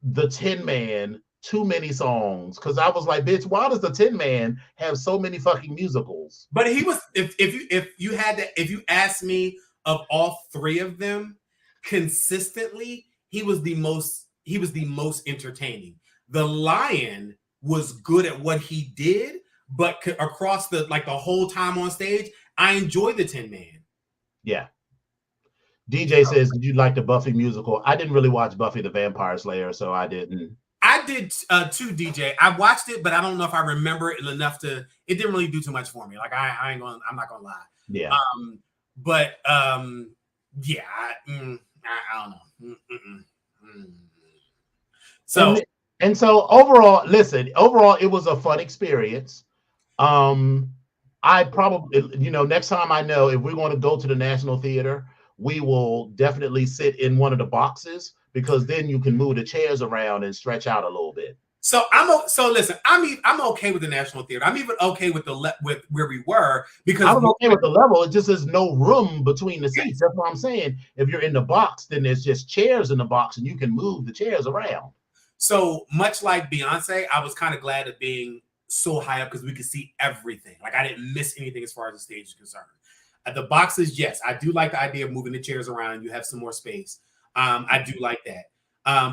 A: the Tin Man too many songs because I was like, bitch, why does the Tin Man have so many fucking musicals?
B: But he was, if you asked me of all three of them consistently, he was the most entertaining. The Lion was good at what he did, but across the whole time on stage, I enjoyed the Tin Man.
A: Yeah. DJ says, did you like the Buffy musical? I didn't really watch Buffy the Vampire Slayer, so I didn't.
B: I did too, DJ. I watched it, but I don't know if I remember it enough to. It didn't really do too much for me. Like I'm not gonna lie.
A: Yeah.
B: Yeah. I don't know. So.
A: And so overall, it was a fun experience. I probably, next time I know if we're going to go to the National Theater, we will definitely sit in one of the boxes because then you can move the chairs around and stretch out a little bit.
B: So listen, I'm okay with the National Theater. I'm even okay with with where we were because
A: I was okay with the level. It just there's no room between the seats. That's what I'm saying. If you're in the box, then there's just chairs in the box and you can move the chairs around.
B: So much like Beyonce, I was kind of glad of being so high up because we could see everything. Like I didn't miss anything as far as the stage is concerned. At the boxes, yes, I do like the idea of moving the chairs around and you have some more space. I do like that.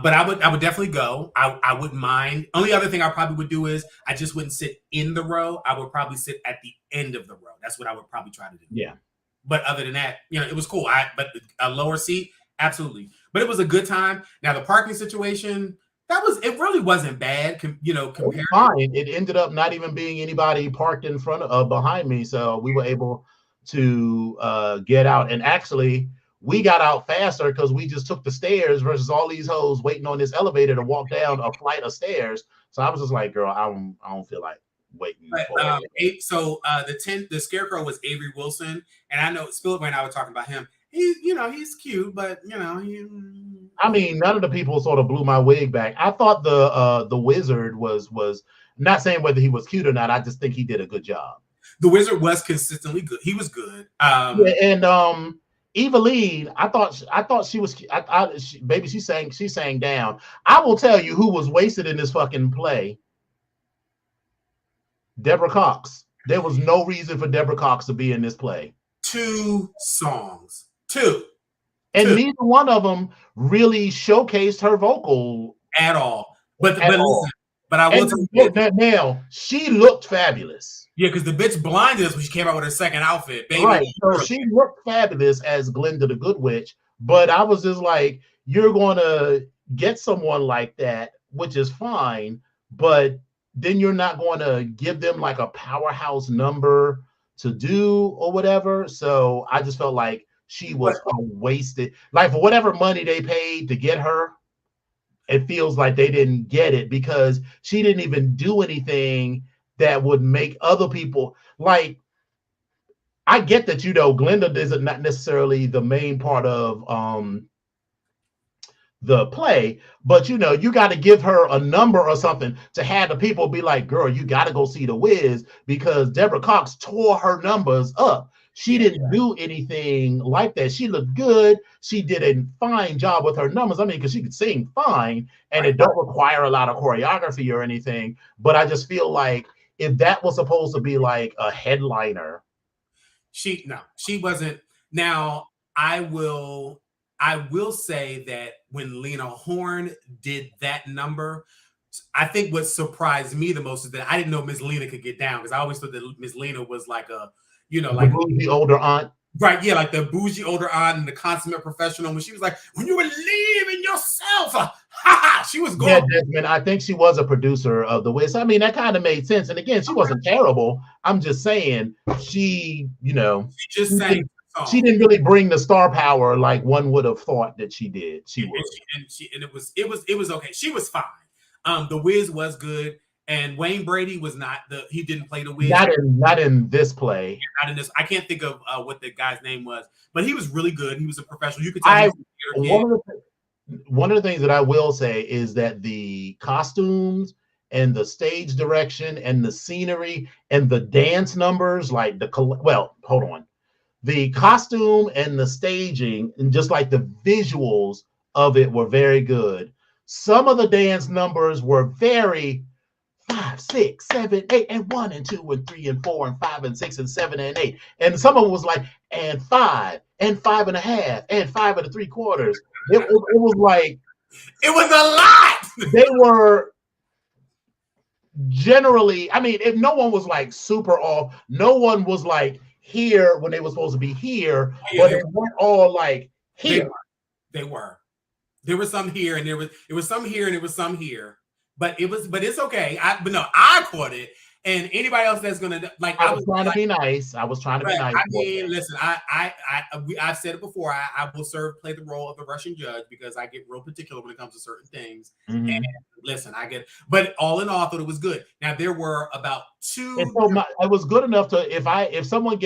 B: But I would definitely go. I wouldn't mind. Only other thing I probably would do is I just wouldn't sit in the row. I would probably sit at the end of the row. That's what I would probably try to do.
A: Yeah.
B: But other than that, it was cool. But a lower seat, absolutely. But it was a good time. Now the parking situation, it really wasn't bad. Compared.
A: Fine. It ended up not even being anybody parked in front of behind me, so we were able to get out. And actually, we got out faster because we just took the stairs versus all these hoes waiting on this elevator to walk down a flight of stairs. So I was just like, girl, I don't feel like waiting.
B: But, the scarecrow was Avery Wilson, and I know Spielberg and I were talking about him. He's cute, but
A: I mean, none of the people sort of blew my wig back. I thought the wizard was not saying whether he was cute or not. I just think he did a good job.
B: The wizard was consistently good. He was good.
A: Eveline, I thought she was. Baby, she sang down. I will tell you who was wasted in this fucking play. Deborah Cox. There was no reason for Deborah Cox to be in this play.
B: 2 songs. 2.
A: And neither one of them really showcased her vocal
B: at all. But listen, but I will tell you
A: that now she looked fabulous.
B: Yeah, because the bitch blinded us when she came out with her second outfit, baby.
A: Right. So she looked fabulous as Glinda the Good Witch, but I was just like, you're going to get someone like that, which is fine, but then you're not going to give them like a powerhouse number to do or whatever. So I just felt like she was wasted. Like for whatever money they paid to get her, it feels like they didn't get it because she didn't even do anything that would make other people like. I get that, Glinda isn't not necessarily the main part of the play, but you got to give her a number or something to have the people be like, girl, you got to go see The Wiz, because Deborah Cox tore her numbers up. She didn't do anything like that. She looked good. She did a fine job with her numbers. I mean, because she could sing fine, and it don't require a lot of choreography or anything. But I just feel like if that was supposed to be like a headliner,
B: she wasn't. Now I will say that when Lena Horne did that number, I think what surprised me the most is that I didn't know Miss Lena could get down, because I always thought that Miss Lena was like a, like
A: the older aunt.
B: Right, yeah, like the bougie older aunt and the consummate professional. When she was like, when you believe in yourself, she was going.
A: Yeah, Desmond, I think she was a producer of The Wiz. I mean, that kind of made sense. And again, she wasn't terrible. I'm just saying, she
B: just sang.
A: She didn't really bring the star power like one would have thought that she did. She would,
B: and it was okay. She was fine. The Wiz was good. And Wayne Brady was not he didn't play the Wiz.
A: Not in this play.
B: Not in this. I can't think of what the guy's name was, but he was really good. He was a professional. You could tell.
A: One of the things that I will say is that the costumes and the stage direction and the scenery and the dance numbers, like hold on. The costume and the staging and just like the visuals of it were very good. Some of the dance numbers were very 5, 6, 7, 8, and 1, and 2, and 3, and 4, and 5, and 6, and 7, and 8. And some of them was like, and 5, and 5.5, and 5 3/4. It was like,
B: it was a lot.
A: They were generally, I mean, if no one was like super off, no one was like here when they were supposed to be here, but they weren't all like here.
B: They were. There was some here, and it was some here, and it was some here. But it's okay. I caught it, and anybody else that's gonna like.
A: I was trying to be nice. I was trying to be nice.
B: I mean, listen, I've said it before. I will play the role of the Russian judge because I get real particular when it comes to certain things. Mm-hmm. And listen, I get, but all in all, I thought it was good. Now there were about 2.
A: It was good enough to if someone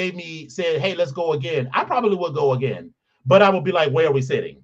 A: said, "Hey, let's go again," I probably would go again. But I would be like, "Where are we sitting?"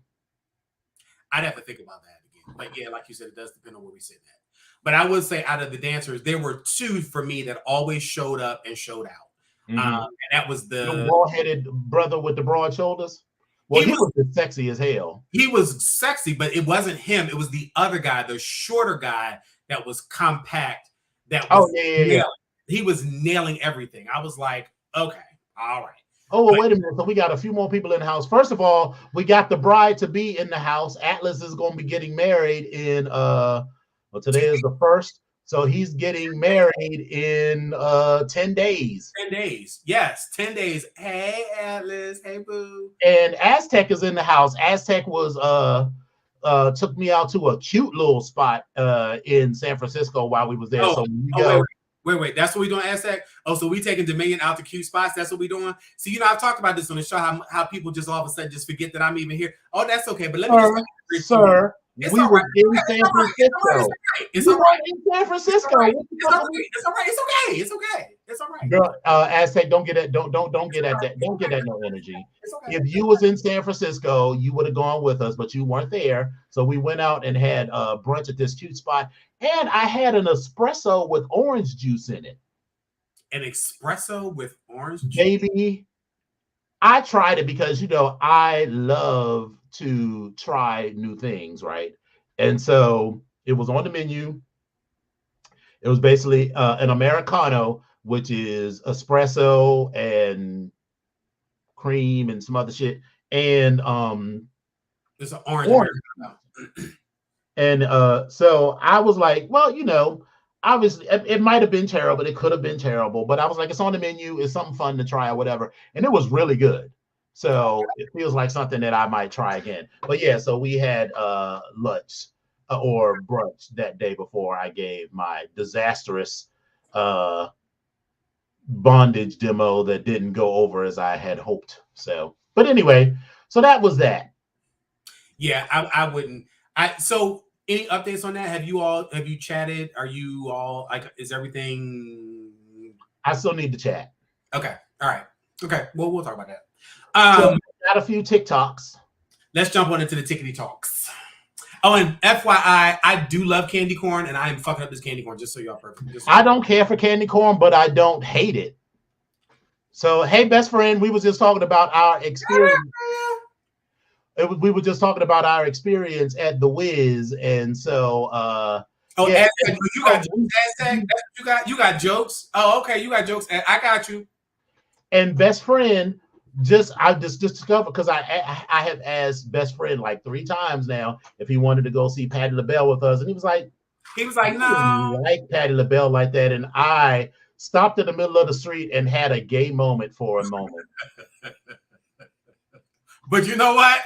B: I'd have to think about that again. But yeah, like you said, it does depend on where we sit at. But I would say out of the dancers, there were 2 for me that always showed up and showed out. Mm-hmm. And that was the
A: bald-headed brother with the broad shoulders. Well, he was sexy as hell.
B: He was sexy, but it wasn't him. It was the other guy, the shorter guy that was compact. that was
A: yeah.
B: he was nailing everything. I was like, okay, all right.
A: Oh, well, wait a minute. So we got a few more people in the house. First of all, we got the bride to be in the house. Atlas is going to be getting married in well, today is the first. So he's getting married in 10 days.
B: 10 days. Yes, 10 days. Hey, Atlas. Hey, boo.
A: And Aztec is in the house. Aztec was took me out to a cute little spot in San Francisco while we was there. So we go.
B: Wait. That's what we doing, Aztec? Oh, so we taking Dominion out to cute spots. That's what we doing. See, you know, I've talked about this on the show. How people just all of a sudden just forget that I'm even here. Oh, that's okay. But let me just,
A: sir. We were in San Francisco.
B: It's all right.
A: In San Francisco.
B: It's all right. It's okay. It's all right.
A: Girl, Aztec, don't get at that. Don't get that no energy. Okay. If you was in San Francisco, you would have gone with us, but you weren't there. So we went out and had brunch at this cute spot. And I had an espresso with orange juice in it.
B: An espresso with orange juice?
A: Baby, I tried it because, you know, I love to try new things, right? And so it was on the menu. It was basically an Americano, which is espresso and cream and some other shit. And
B: it's an orange.
A: And so I was like, well, you know, obviously it might have been terrible. It could have been terrible. But I was like, it's on the menu. It's something fun to try or whatever. And it was really good. So it feels like something that I might try again. But yeah, so we had lunch or brunch that day before I gave my disastrous bondage demo that didn't go over as I had hoped. So, but anyway, so that was that.
B: Yeah, I wouldn't. So any updates on that? Have you chatted? Are you all like, is everything?
A: I still need to chat.
B: Okay. All right. Okay. Well, we'll talk about that.
A: So got a few TikToks.
B: Let's jump on into the tickety talks. Oh, and FYI, I do love candy corn, and I am fucking up this candy corn, just so y'all perfect.
A: I don't care for candy corn, but I don't hate it. So, hey, best friend, we was just talking about our experience. We were just talking about our experience at the Wiz, and so
B: yeah. You got jokes, you got jokes. Oh, okay, you got jokes. I got you.
A: And best friend, I just discovered, because I have asked best friend like 3 times now if he wanted to go see Patti LaBelle with us, and he was like, no, like Patti LaBelle like that. And I stopped in the middle of the street and had a gay moment for a moment.
B: But you know what?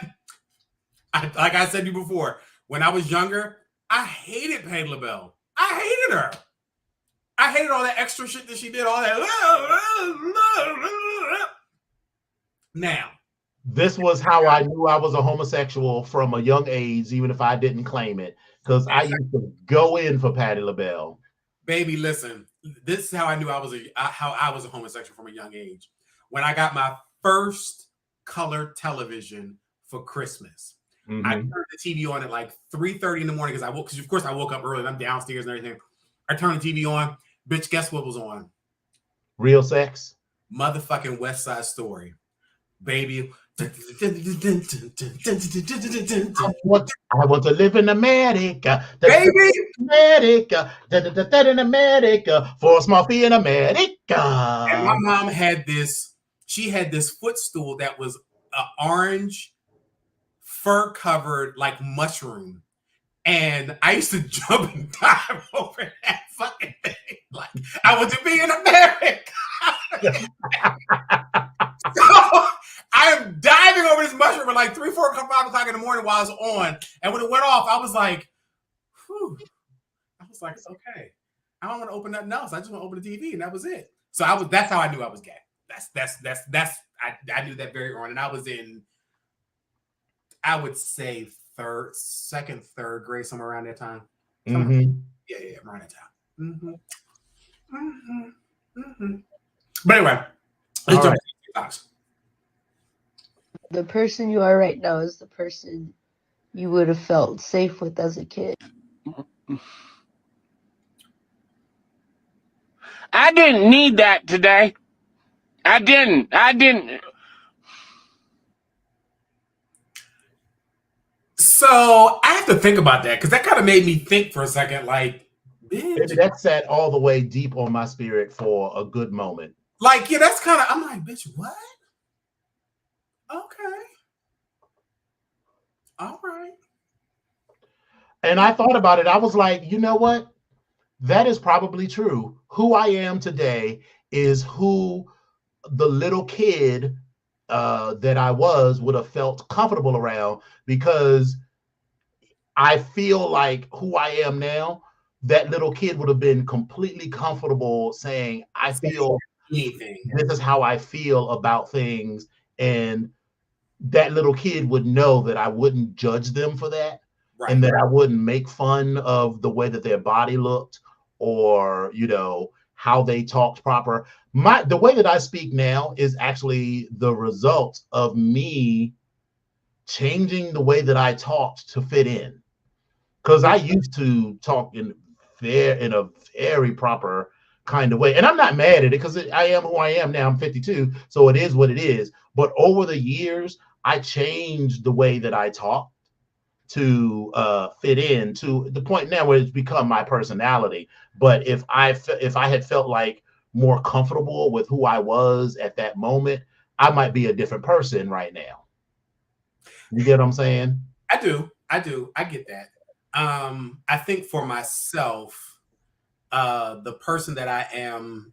B: Like I said to you before, when I was younger, I hated Patti LaBelle. I hated her. I hated all that extra shit that she did, all that. Now,
A: this was how I knew I was a homosexual from a young age, even if I didn't claim it, because I used to go in for Patti LaBelle.
B: Baby, listen, this is how I knew I was a homosexual from a young age. When I got my first color television for Christmas. Mm-hmm. I turned the TV on at like 3:30 in the morning because of course I woke up early and I'm downstairs and everything. I turned the TV on. Bitch, guess what was on?
A: Real Sex.
B: Motherfucking West Side Story. Baby. I
A: want to live in America.
B: Baby.
A: America. In America. For a small fee in America.
B: And my mom had this footstool that was an orange fur covered like mushroom, and I used to jump and dive over that fucking thing like I want to be in America. So I am diving over this mushroom at like 3, 4, 5 o'clock in the morning while I was on, and when it went off, I was like, whew. I was like, okay, I don't want to open nothing else. I just want to open the TV, and that was it. So that's how I knew I was gay. I knew that very early, and I was in, I would say second, third grade, somewhere around that time.
A: Mm-hmm.
B: Yeah, around that time. Mm-hmm. But anyway, let's jump into TikToks.
C: The person you are right now is the person you would have felt safe with as a kid.
D: I didn't need that today. I didn't.
B: So I have to think about that because that kind of made me think for a second. Like,
A: Maybe that sat all the way deep on my spirit for a good moment.
B: Like, yeah, that's kind of, I'm like, bitch, what? Okay. All right.
A: And I thought about it. I was like, you know what? That is probably true. Who I am today is who the little kid that I was would have felt comfortable around, because I feel like who I am now, that little kid would have been completely comfortable saying, I feel
B: anything.
A: This is how I feel about things. And that little kid would know that I wouldn't judge them for that. Right. And that I wouldn't make fun of the way that their body looked, or, how they talked proper. The way that I speak now is actually the result of me changing the way that I talked to fit in. Because I used to talk in a very proper kind of way. And I'm not mad at it, because I am who I am now. I'm 52, so it is what it is. But over the years, I changed the way that I talk to fit in, to the point now where it's become my personality. But if I had felt like more comfortable with who I was at that moment, I might be a different person right now. You get what I'm saying?
B: I do. I get that. I think for myself, the person that I am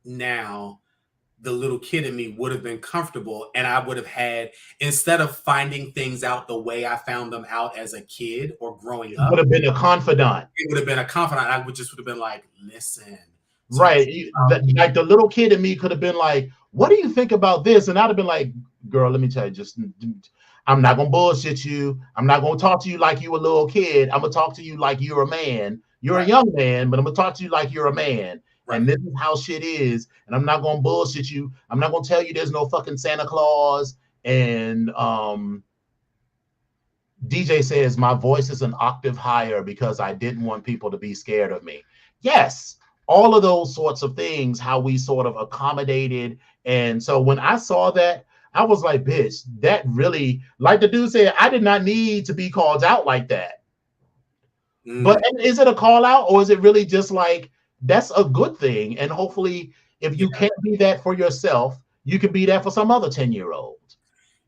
B: now, the little kid in me would have been comfortable, and I would have had, instead of finding things out the way I found them out as a kid or growing up,
A: would have been a confidant.
B: It would have been a confidant. I would have been like, listen.
A: So right. Like the little kid in me could have been like, what do you think about this? And I'd have been like, girl, let me tell you, I'm not going to bullshit you. I'm not going to talk to you like you a little kid. I'm going to talk to you like you're a man. You're a young man, but I'm going to talk to you like you're a man. Right. And this is how shit is. And I'm not going to bullshit you. I'm not going to tell you there's no fucking Santa Claus. And DJ says, my voice is an octave higher because I didn't want people to be scared of me. Yes, all of those sorts of things, how we sort of accommodated. And so when I saw that, I was like, bitch, that really, like the dude said, I did not need to be called out like that. But is it a call out, or is it really just like, that's a good thing? And hopefully, if you can't be that for yourself, you can be that for some other 10-year-old.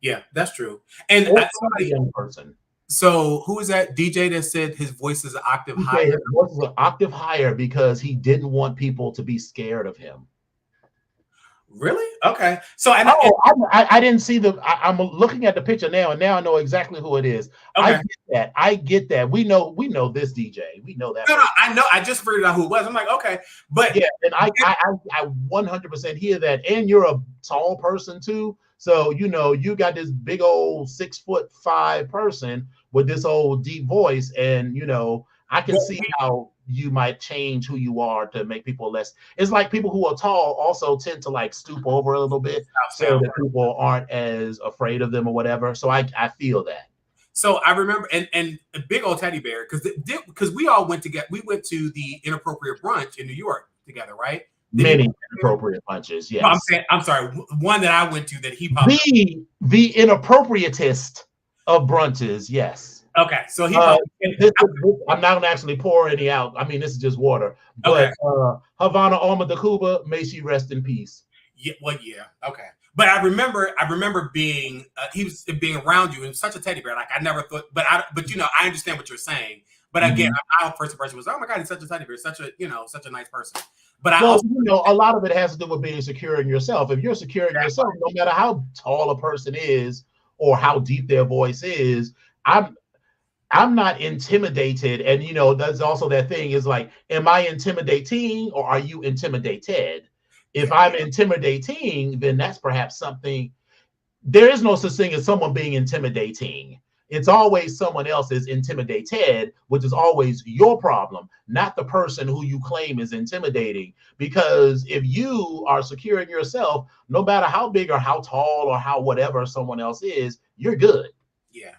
B: Yeah, that's true. And
A: a young person.
B: So who is that DJ that said his voice is an octave higher?
A: His voice is an octave higher because he didn't want people to be scared of him.
B: Really? Okay. So
A: I didn't see I'm looking at the picture now, and now I know exactly who it is. Okay. I get that. We know this DJ. We know that.
B: No, I know. I just figured out who it was. I'm like, okay, but
A: yeah, and I 100% hear that. And you're a tall person too, so you got this big old 6'5" person with this old deep voice, and I can see how you might change who you are to make people less. It's like people who are tall also tend to like stoop over a little bit so that people aren't as afraid of them or whatever. So I feel that.
B: So I remember, and a big old teddy bear, because we all went together. We went to the Inappropriate Brunch in New York together, right?
A: Many inappropriate punches. Yes.
B: No, I'm sorry. One that I went to that he popped
A: the inappropriatist of brunches. Yes.
B: Okay, so he.
A: I'm not gonna actually pour any out. I mean, this is just water. But Havana Alma de Cuba, may she rest in peace.
B: Yeah. Well, yeah. Okay. But I remember being being around you, and such a teddy bear. Like I never thought, but I understand what you're saying. But again, our first impression was, oh my God, he's such a teddy bear, such a nice person. But
A: a lot of it has to do with being secure in yourself. If you're secure in yourself, no matter how tall a person is or how deep their voice is, I'm not intimidated. And, that's also that thing is like, am I intimidating or are you intimidated? If I'm intimidating, then that's perhaps something. There is no such thing as someone being intimidating. It's always someone else is intimidated, which is always your problem, not the person who you claim is intimidating. Because if you are secure in yourself, no matter how big or how tall or how whatever someone else is, you're good.
B: Yeah.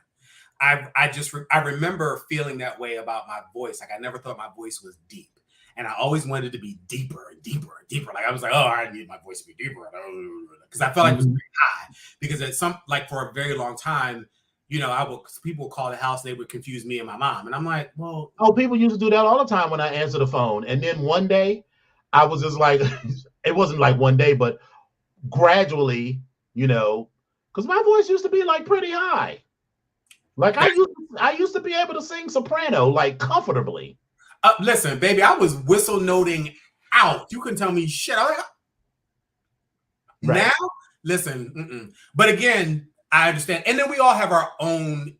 B: I remember feeling that way about my voice. Like I never thought my voice was deep, and I always wanted it to be deeper and deeper and deeper. Like I was like, oh, I need my voice to be deeper, because I felt like it was very high. Because for a very long time, you know, people would call the house, they would confuse me and my mom. And I'm like, well,
A: oh, people used to do that all the time when I answer the phone. And then one day I was just like, it wasn't like one day, but gradually, you know, because my voice used to be like pretty high. Like I used to be able to sing soprano like comfortably.
B: Listen, baby, I was whistle noting out. You couldn't tell me shit. I was like,
A: Right.
B: now, listen, but again, I understand. And then we all have our own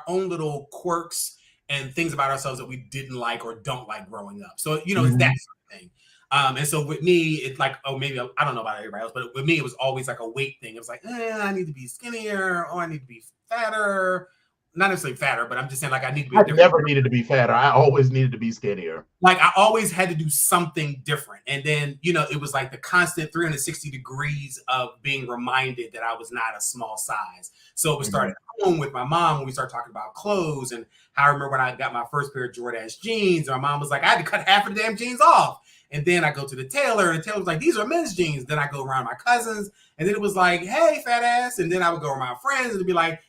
B: little quirks and things about ourselves that we didn't like or don't like growing up. So, you know, it's that sort of thing. And so with me, it's like, oh, maybe I don't know about everybody else, but with me, it was always like a weight thing. It was like, I need to be skinnier, or I need to be fatter. Not necessarily fatter, but I'm just saying, like, I need to be.
A: I never needed to be fatter. I always needed to be skinnier.
B: Like, I always had to do something different. And then, you know, it was like the constant 360 degrees of being reminded that I was not a small size. So it was started at home with my mom when we started talking about clothes. And how I remember when I got my first pair of Jordache jeans, and my mom was like, I had to cut half of the damn jeans off. And then I go to the tailor, and the tailor was like, these are men's jeans. Then I go around my cousins, and then it was like, hey, fat ass. And then I would go around my friends, and it'd be like,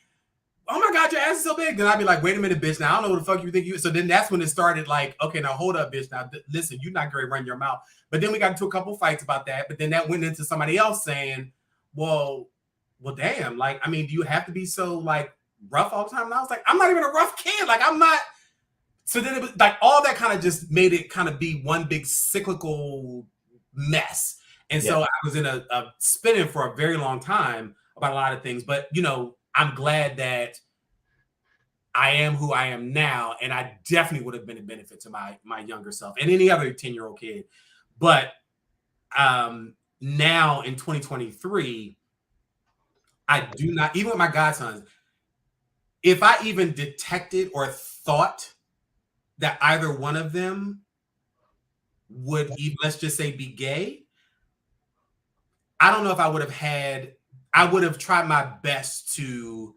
B: oh my God, your ass is so big. Then I'd be like, wait a minute, bitch. Now I don't know what the fuck you think you. So then that's when it started like, okay, now hold up, bitch. Now listen, you're not going to run your mouth. But then we got into a couple fights about that. But then that went into somebody else saying, well, damn. Like, I mean, do you have to be so like rough all the time? And I was like, I'm not even a rough kid. Like, I'm not. So then it was like all that kind of just made it kind of be one big cyclical mess. And so I was in a spinning for a very long time about a lot of things. But, you know, I'm glad that I am who I am now, and I definitely would have been a benefit to my younger self and any other 10-year-old kid. But now in 2023, I do not, even with my godsons, if I even detected or thought that either one of them would even, let's just say, be gay, I don't know if I would have tried my best to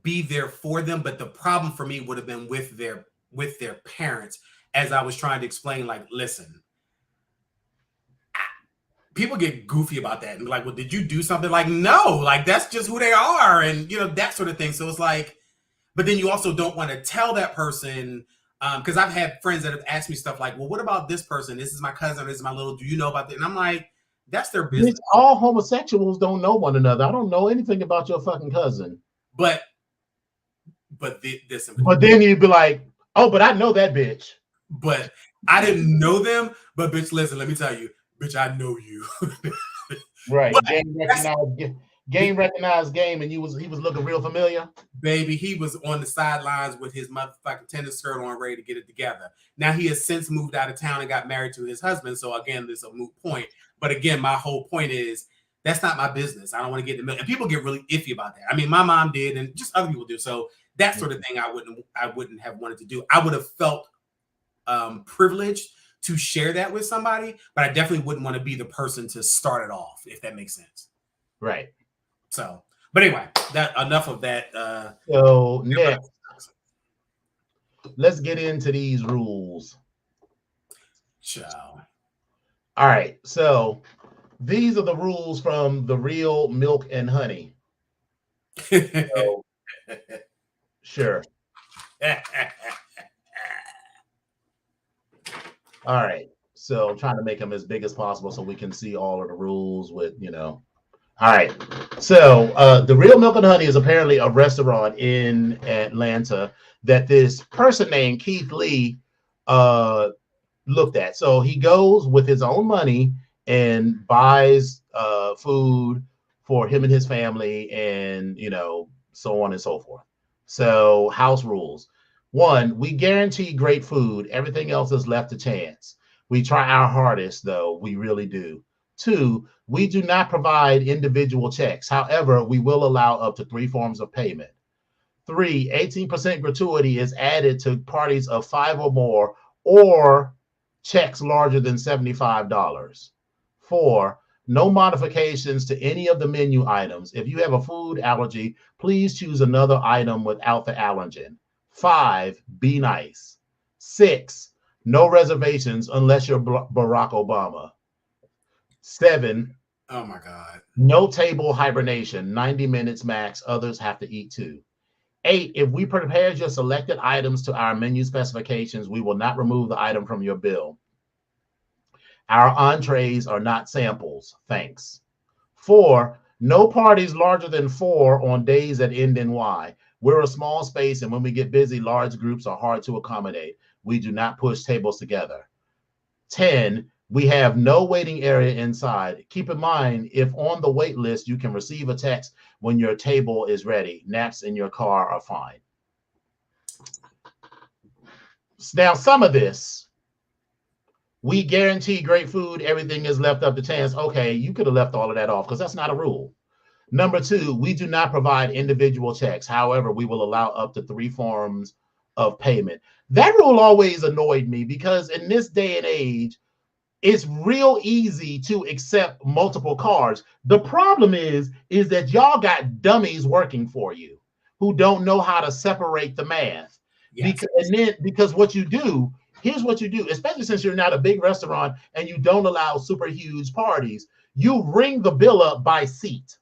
B: be there for them, but the problem for me would have been with their parents, as I was trying to explain, like, listen, people get goofy about that and be like, well, did you do something? Like, no, like, that's just who they are, and you know, that sort of thing. So it's like, but then you also don't want to tell that person, because I've had friends that have asked me stuff like, well, what about this person? This is my cousin, this is my little, do you know about that? And I'm like, that's their business.
A: All homosexuals don't know one another. I don't know anything about your fucking cousin.
B: But
A: then you'd be like, oh, but I know that bitch.
B: But I didn't know them. But bitch, listen, let me tell you, bitch, I know you.
A: Right. Game recognized game, and he was looking real familiar.
B: Baby, he was on the sidelines with his motherfucking tennis skirt on, ready to get it together. Now he has since moved out of town and got married to his husband. So again, this is a moot point. But again, my whole point is that's not my business. I don't want to get in the middle. And people get really iffy about that. I mean, my mom did, and just other people do. So that sort of thing I wouldn't have wanted to do. I would have felt privileged to share that with somebody, but I definitely wouldn't want to be the person to start it off, if that makes sense.
A: Right.
B: So, but anyway, that enough of that.
A: So next, let's get into these rules.
B: Ciao.
A: All right. So these are the rules from the Real Milk and Honey. So, sure. All right. So I'm trying to make them as big as possible so we can see all of the rules with, you know. All right. So the Real Milk and Honey is apparently a restaurant in Atlanta that this person named Keith Lee looked at. So he goes with his own money and buys food for him and his family, and, you know, so on and so forth. So house rules. 1, we guarantee great food. Everything else is left to chance. We try our hardest, though. We really do. 2, we do not provide individual checks. However, we will allow up to 3 forms of payment. 3, 18% gratuity is added to parties of 5 or more, or checks larger than $75. 4, no modifications to any of the menu items. If you have a food allergy, please choose another item without the allergen. 5, be nice. 6, no reservations unless you're Barack Obama. 7,
B: Oh my God.
A: No table hibernation, 90 minutes max. Others have to eat too. 8, if we prepare your selected items to our menu specifications, we will not remove the item from your bill. Our entrees are not samples. Thanks. 4, no parties larger than 4 on days that end in Y. We're a small space, and when we get busy, large groups are hard to accommodate. We do not push tables together. 10, we have no waiting area inside. Keep in mind, if on the wait list, you can receive a text when your table is ready. Naps in your car are fine. Now, some of this, we guarantee great food. Everything is left up to chance. Okay, you could have left all of that off because that's not a rule. Number 2, we do not provide individual checks. However, we will allow up to 3 forms of payment. That rule always annoyed me because in this day and age, it's real easy to accept multiple cards. The problem is that y'all got dummies working for you who don't know how to separate the math.
B: Yes.
A: Because what you do, here's what you do, especially since you're not a big restaurant and you don't allow super huge parties, you ring the bill up by seat.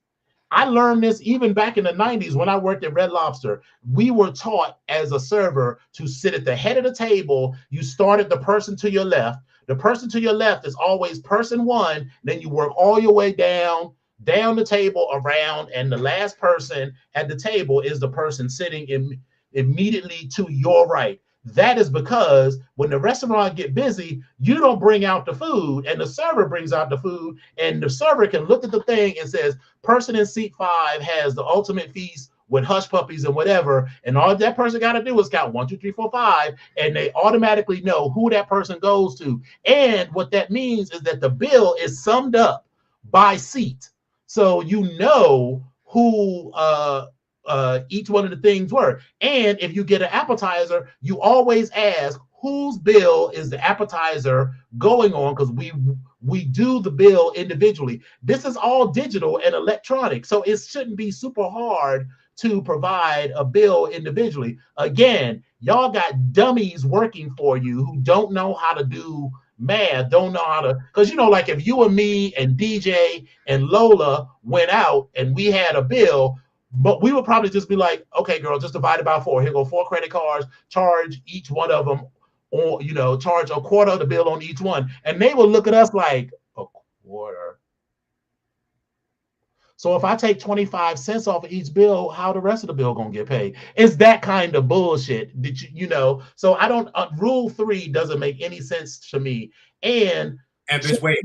A: I learned this even back in the 90s when I worked at Red Lobster. We were taught as a server to sit at the head of the table. You start at the person to your left. The person to your left is always person 1. Then you work all your way down the table around, and the last person at the table is the person sitting immediately to your right. That is because when the restaurant get busy, you don't bring out the food, and the server brings out the food, and the server can look at the thing and says, person in seat 5 has the ultimate feast with hush puppies and whatever, and all that person got to do is count 1, 2, 3, 4, 5, and they automatically know who that person goes to. And what that means is that the bill is summed up by seat, so you know who each one of the things were. And if you get an appetizer, you always ask whose bill is the appetizer going on, because we do the bill individually. This is all digital and electronic, so it shouldn't be super hard to provide a bill individually. Again, y'all got dummies working for you who don't know how to do math, don't know how to, because like if you and me and DJ and Lola went out and we had a bill, but we would probably just be like, okay, girl, just divide it by 4. Here go 4 credit cards, charge each one of them, or charge a quarter of the bill on each one. And they will look at us like, a quarter. So if I take 25 cents off of each bill, how the rest of the bill gonna get paid? It's that kind of bullshit that so I don't, rule 3 doesn't make any sense to me. And
B: bitch, wait.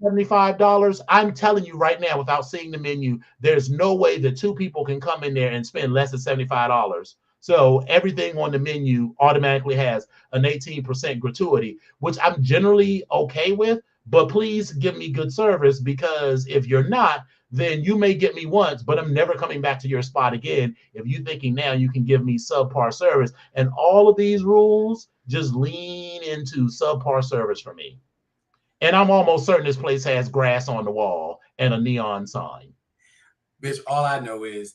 A: $75. I'm telling you right now, without seeing the menu, there's no way that 2 people can come in there and spend less than $75. So everything on the menu automatically has an 18% gratuity, which I'm generally okay with. But please give me good service, because if you're not, then you may get me once, but I'm never coming back to your spot again. If you're thinking now you can give me subpar service, and all of these rules just lean into subpar service for me. And I'm almost certain this place has grass on the wall and a neon sign.
B: Bitch, all I know is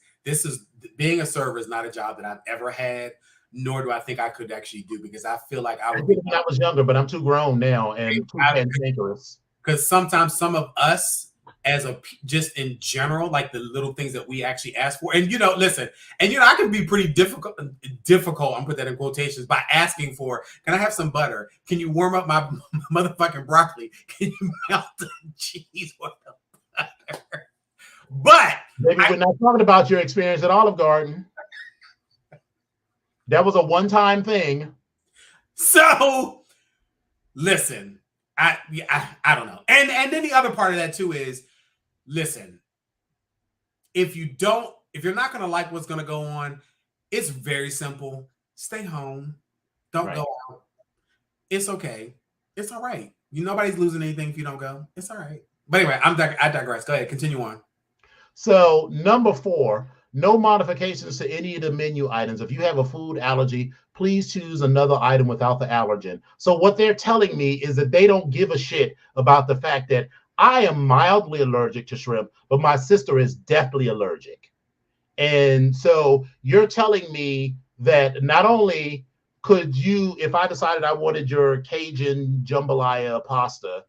B: being a server is not a job that I've ever had, nor do I think I could actually do, because I feel like I would.
A: I was younger, but I'm too grown now and too cantankerous.
B: Because sometimes some of us, just in general, like the little things that we actually ask for, and listen, and I can be pretty difficult. I'm put that in quotations, by asking for, can I have some butter? Can you warm up my motherfucking broccoli? Can you melt the cheese with the butter? But
A: maybe we're not talking about your experience at Olive Garden. That was a one-time thing.
B: So listen, I don't know. And then the other part of that too is, listen, if you're not going to like what's going to go on, it's very simple. Stay home. Don't go out. It's okay. It's all right. Nobody's losing anything if you don't go. It's all right. But anyway, I digress. Go ahead. Continue on.
A: So number 4, no modifications to any of the menu items. If you have a food allergy, please choose another item without the allergen. So what they're telling me is that they don't give a shit about the fact that I am mildly allergic to shrimp, but my sister is deathly allergic. And so you're telling me that not only could you, if I decided I wanted your Cajun jambalaya pasta,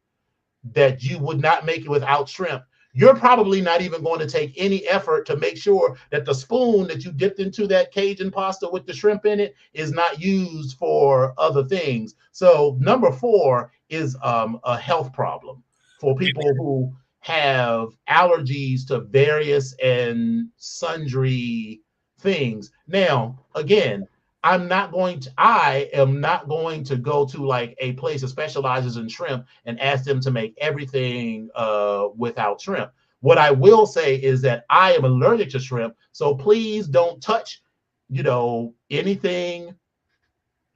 A: that you would not make it without shrimp. you're probably not even going to take any effort to make sure that the spoon that you dipped into that Cajun pasta with the shrimp in it is not used for other things. So number 4 is a health problem for people who have allergies to various and sundry things. Now, again, I am not going to go to like a place that specializes in shrimp and ask them to make everything without shrimp. What I will say is that I am allergic to shrimp, so please don't touch, anything.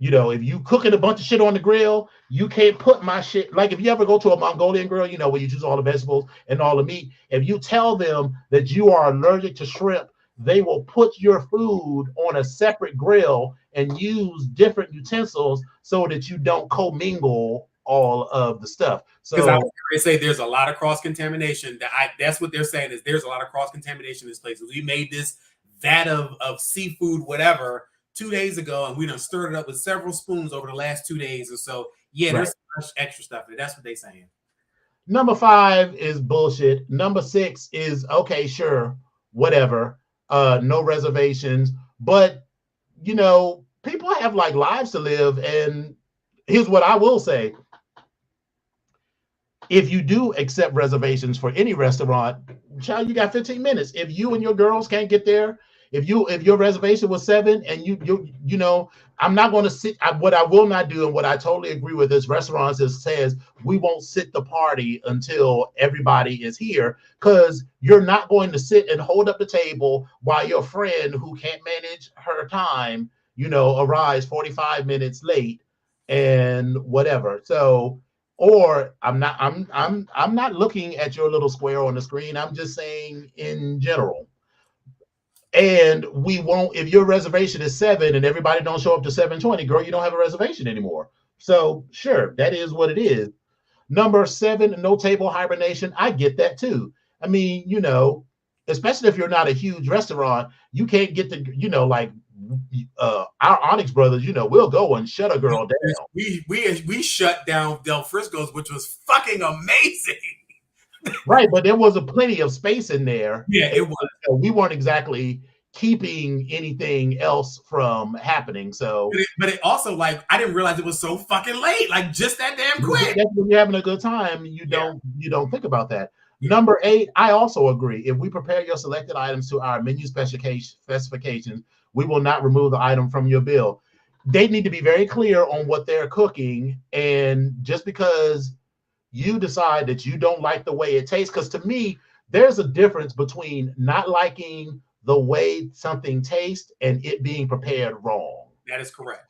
A: If you cooking a bunch of shit on the grill, you can't put my shit. Like if you ever go to a Mongolian grill, where you choose all the vegetables and all the meat. If you tell them that you are allergic to shrimp, they will put your food on a separate grill and use different utensils so that you don't commingle all of the stuff.
B: Because I
A: So
B: was going to say there's a lot of cross contamination. That's what they're saying is there's a lot of cross contamination in this place. We made this vat of seafood, whatever, 2 days ago, and we done stirred it up with several spoons over the last 2 days or so. Yeah, there's much extra stuff in it. That's what they're saying.
A: Number 5 is bullshit. Number 6 is okay, sure, whatever. No reservations. But people have like lives to live. And here's what I will say. If you do accept reservations for any restaurant, child, you got 15 minutes. If you and your girls can't get there, if your reservation was 7 and I'm not going to sit. What I will not do, and what I totally agree with is restaurants that says we won't sit the party until everybody is here, because you're not going to sit and hold up the table while your friend who can't manage her time, arrives 45 minutes late and whatever. So, or I'm not looking at your little square on the screen. I'm just saying in general. And we won't, if your reservation is 7 and everybody don't show up to 7:20, girl, you don't have a reservation anymore. So sure, that is what it is. Number 7, no table hibernation. I get that too. I mean, especially if you're not a huge restaurant, you can't get to, like our Onyx brothers, we'll go and shut a girl down.
B: We shut down Del Frisco's, which was fucking amazing.
A: Right, but there was a plenty of space in there.
B: Yeah, it was.
A: We weren't exactly keeping anything else from happening. So,
B: but it also, like, I didn't realize it was so fucking late. Like, just that damn quick.
A: That's when you're having a good time. You don't think about that. Number 8, I also agree. If we prepare your selected items to our menu specifications, we will not remove the item from your bill. They need to be very clear on what they're cooking, and just because you decide that you don't like the way it tastes, because to me, there's a difference between not liking the way something tastes and it being prepared wrong.
B: That is correct.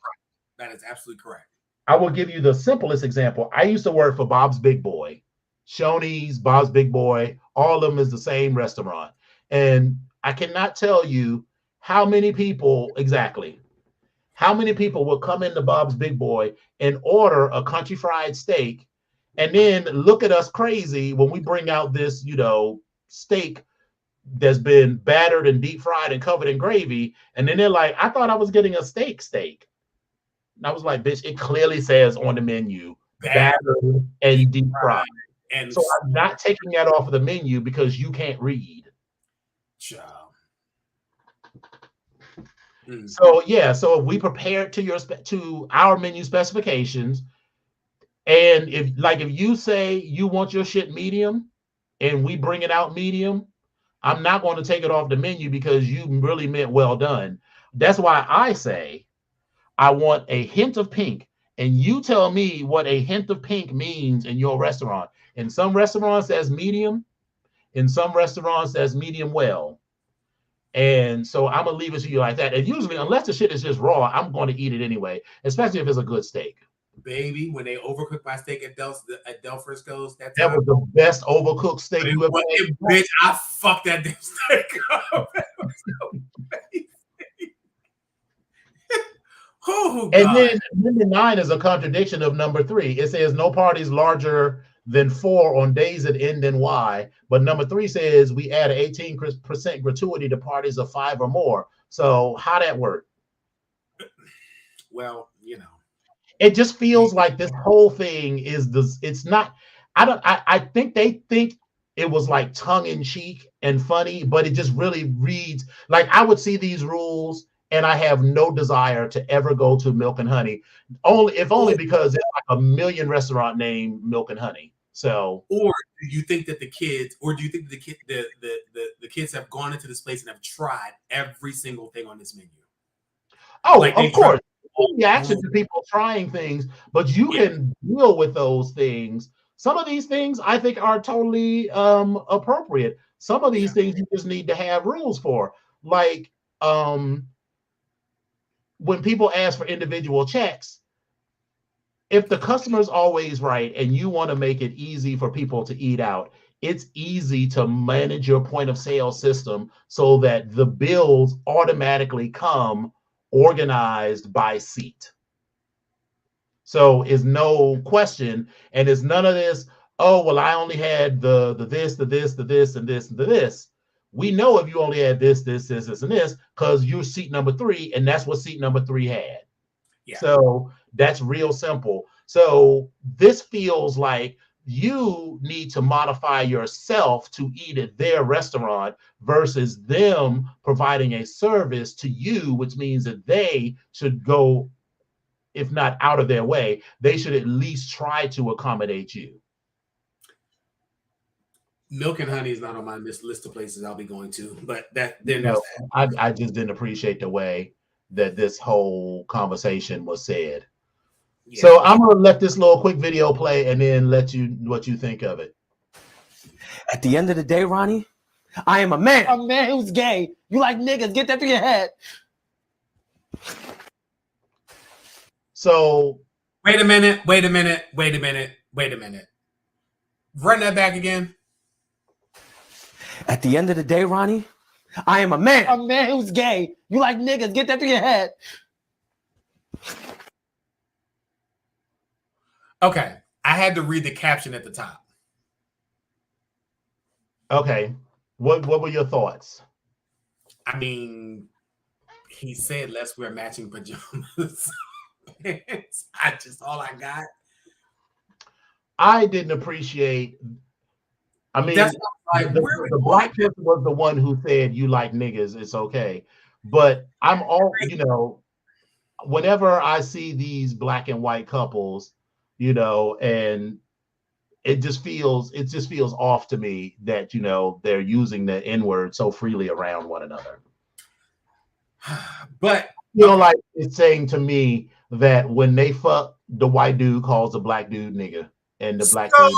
B: That is absolutely correct.
A: I will give you the simplest example. I used to work for Bob's Big Boy, Shoney's, Bob's Big Boy, all of them is the same restaurant. And I cannot tell you how many people will come into Bob's Big Boy and order a country fried steak and then look at us crazy when we bring out this, steak that's been battered and deep fried and covered in gravy. And then they're like, I thought I was getting a steak. And I was like, bitch, it clearly says on the menu, battered and deep fried. And so I'm not taking that off of the menu because you can't read. So yeah, so if we prepare to our menu specifications, and if you say you want your shit medium and we bring it out medium, I'm not going to take it off the menu because you really meant well done. That's why I say I want a hint of pink, and you tell me what a hint of pink means in your restaurant. In some restaurants, that's medium. In some restaurants, that's medium well. And so I'm going to leave it to you like that. And usually, unless the shit is just raw, I'm going to eat it anyway, especially if it's a good steak.
B: Baby, when they overcooked my steak at Del Frisco's, that
A: was the best overcooked steak you ever
B: had. Bitch, I fucked that damn steak up. Oh,
A: and then number 9 is a contradiction of number 3. It says no parties larger than 4 on days that end in Y. But number 3 says we add an 18% gratuity to parties of 5 or more. So how that work?
B: Well,
A: it just feels like this whole thing is it's not. I think they think it was like tongue in cheek and funny, but it just really reads like I would see these rules and I have no desire to ever go to Milk and Honey, only because it's like a million restaurant named Milk and Honey. So,
B: or do you think that the kids have gone into this place and have tried every single thing on this menu?
A: Oh, like of course, reaction to people trying things, but you can deal with those things. Some of these things I think are totally appropriate. Some of these things you just need to have rules for, like when people ask for individual checks. If the customer's always right and you want to make it easy for people to eat out, it's easy to manage your point of sale system so that the bills automatically come organized by seat. So it's no question, and it's none of this, oh, well, I only had the this, the this, the this, and this, and the this. We know if you only had this, and this, because you're seat number 3, and that's what seat number 3 had. Yeah. So that's real simple. So this feels like you need to modify yourself to eat at their restaurant versus them providing a service to you, which means that they should go, if not out of their way, they should at least try to accommodate you.
B: Milk and Honey is not on my list of places I'll be going to, but
A: I just didn't appreciate the way that this whole conversation was said. Yeah. So I'm gonna let this little quick video play and then let you what you think of it.
E: At the end of the day, Ronnie, I am a man who's gay. You like niggas, get that through your head.
A: So
B: wait a minute. Run that back again.
E: At the end of the day, Ronnie, I am a man who's gay. You like niggas, get that through your head.
B: Okay, I had to read the caption at the top.
A: Okay, what were your thoughts?
B: I mean, he said let's wear matching pajamas. All I got.
A: I didn't appreciate. I mean, the black person was the one who said you like niggas, it's okay. But I'm all, whenever I see these black and white couples, and it just feels off to me that, they're using the N-word so freely around one another.
B: But
A: like it's saying to me that when they fuck, the white dude calls the black dude nigga, and the black dude.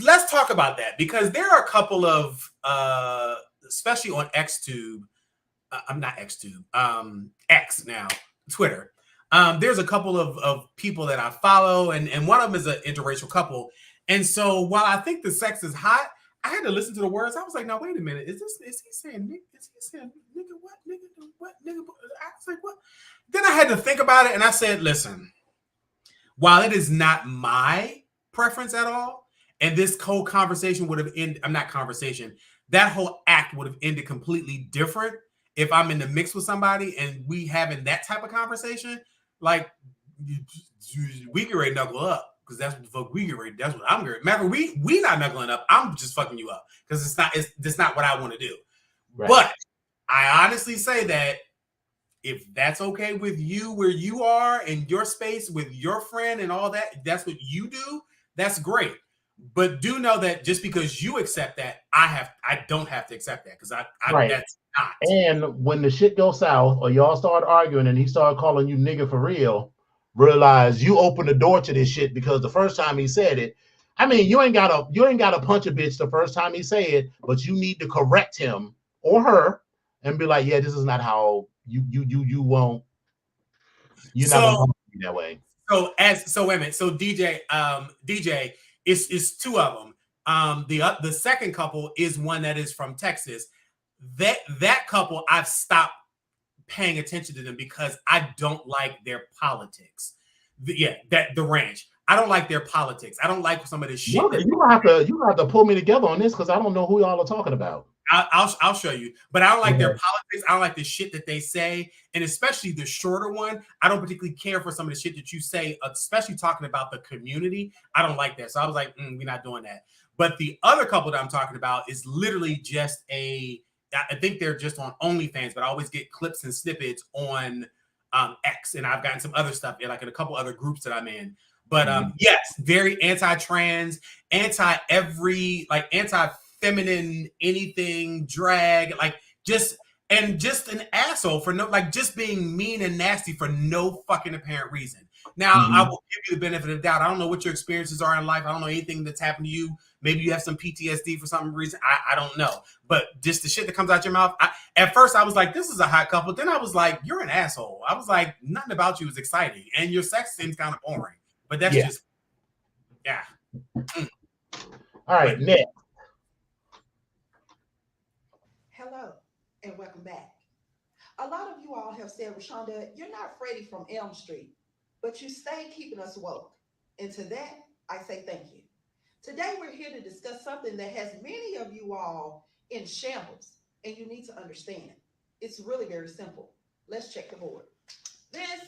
B: Let's talk about that, because there are a couple of, especially on XTube, I'm not XTube, X now, Twitter. There's a couple of people that I follow, and one of them is an interracial couple. And so while I think the sex is hot, I had to listen to the words. I was like, now, wait a minute. Is he saying nigga, what? I was like, what? Then I had to think about it, and I said, listen, while it is not my preference at all, and this whole conversation would have ended, that whole act would have ended completely different if I'm in the mix with somebody and we having that type of conversation. Like, we get ready to knuckle up, because that's what the fuck we get ready. That's what I'm getting. Remember, we not knuckling up. I'm just fucking you up, because it's not what I want to do. Right. But I honestly say that if that's okay with you, where you are in your space with your friend and all that, that's what you do, that's great. But do know that just because you accept that, I don't have to accept that, because
A: right.
B: That's not.
A: And when the shit goes south, or y'all start arguing and he started calling you nigga for real, realize you opened the door to this shit, because the first time he said it, I mean, you ain't gotta punch a bitch the first time he say it, but you need to correct him or her and be like, yeah, this is not how you won't. You're not gonna be that way.
B: So wait a minute. So DJ, it's two of them. The second couple is one that is from Texas. That couple, I've stopped paying attention to them because I don't like their politics. The ranch. I don't like their politics. I don't like some of this shit.
A: You have to pull me together on this, because I don't know who y'all are talking about.
B: I'll show you. But I don't like their politics. I don't like the shit that they say, and especially the shorter one. I don't particularly care for some of the shit that you say, especially talking about the community. I don't like that. So I was like, we're not doing that. But the other couple that I'm talking about is literally just I think they're just on OnlyFans, but I always get clips and snippets on X, and I've gotten some other stuff like in a couple other groups that I'm in. But yes, very anti-trans, anti-feminine, anything, drag, just an asshole for just being mean and nasty for no fucking apparent reason. Now, I will give you the benefit of the doubt. I don't know what your experiences are in life. I don't know anything that's happened to you. Maybe you have some PTSD for some reason. I don't know. But just the shit that comes out your mouth. At first, I was like, this is a hot couple. Then I was like, you're an asshole. I was like, nothing about you is exciting. And your sex seems kind of boring. But that's just, yeah.
A: All right, Nick.
F: Hello, and welcome back. A lot of you all have said, Rashonda, you're not Freddie from Elm Street, but you stay keeping us woke. And to that, I say thank you. Today, we're here to discuss something that has many of you all in shambles, and you need to understand. It's really very simple. Let's check the board. This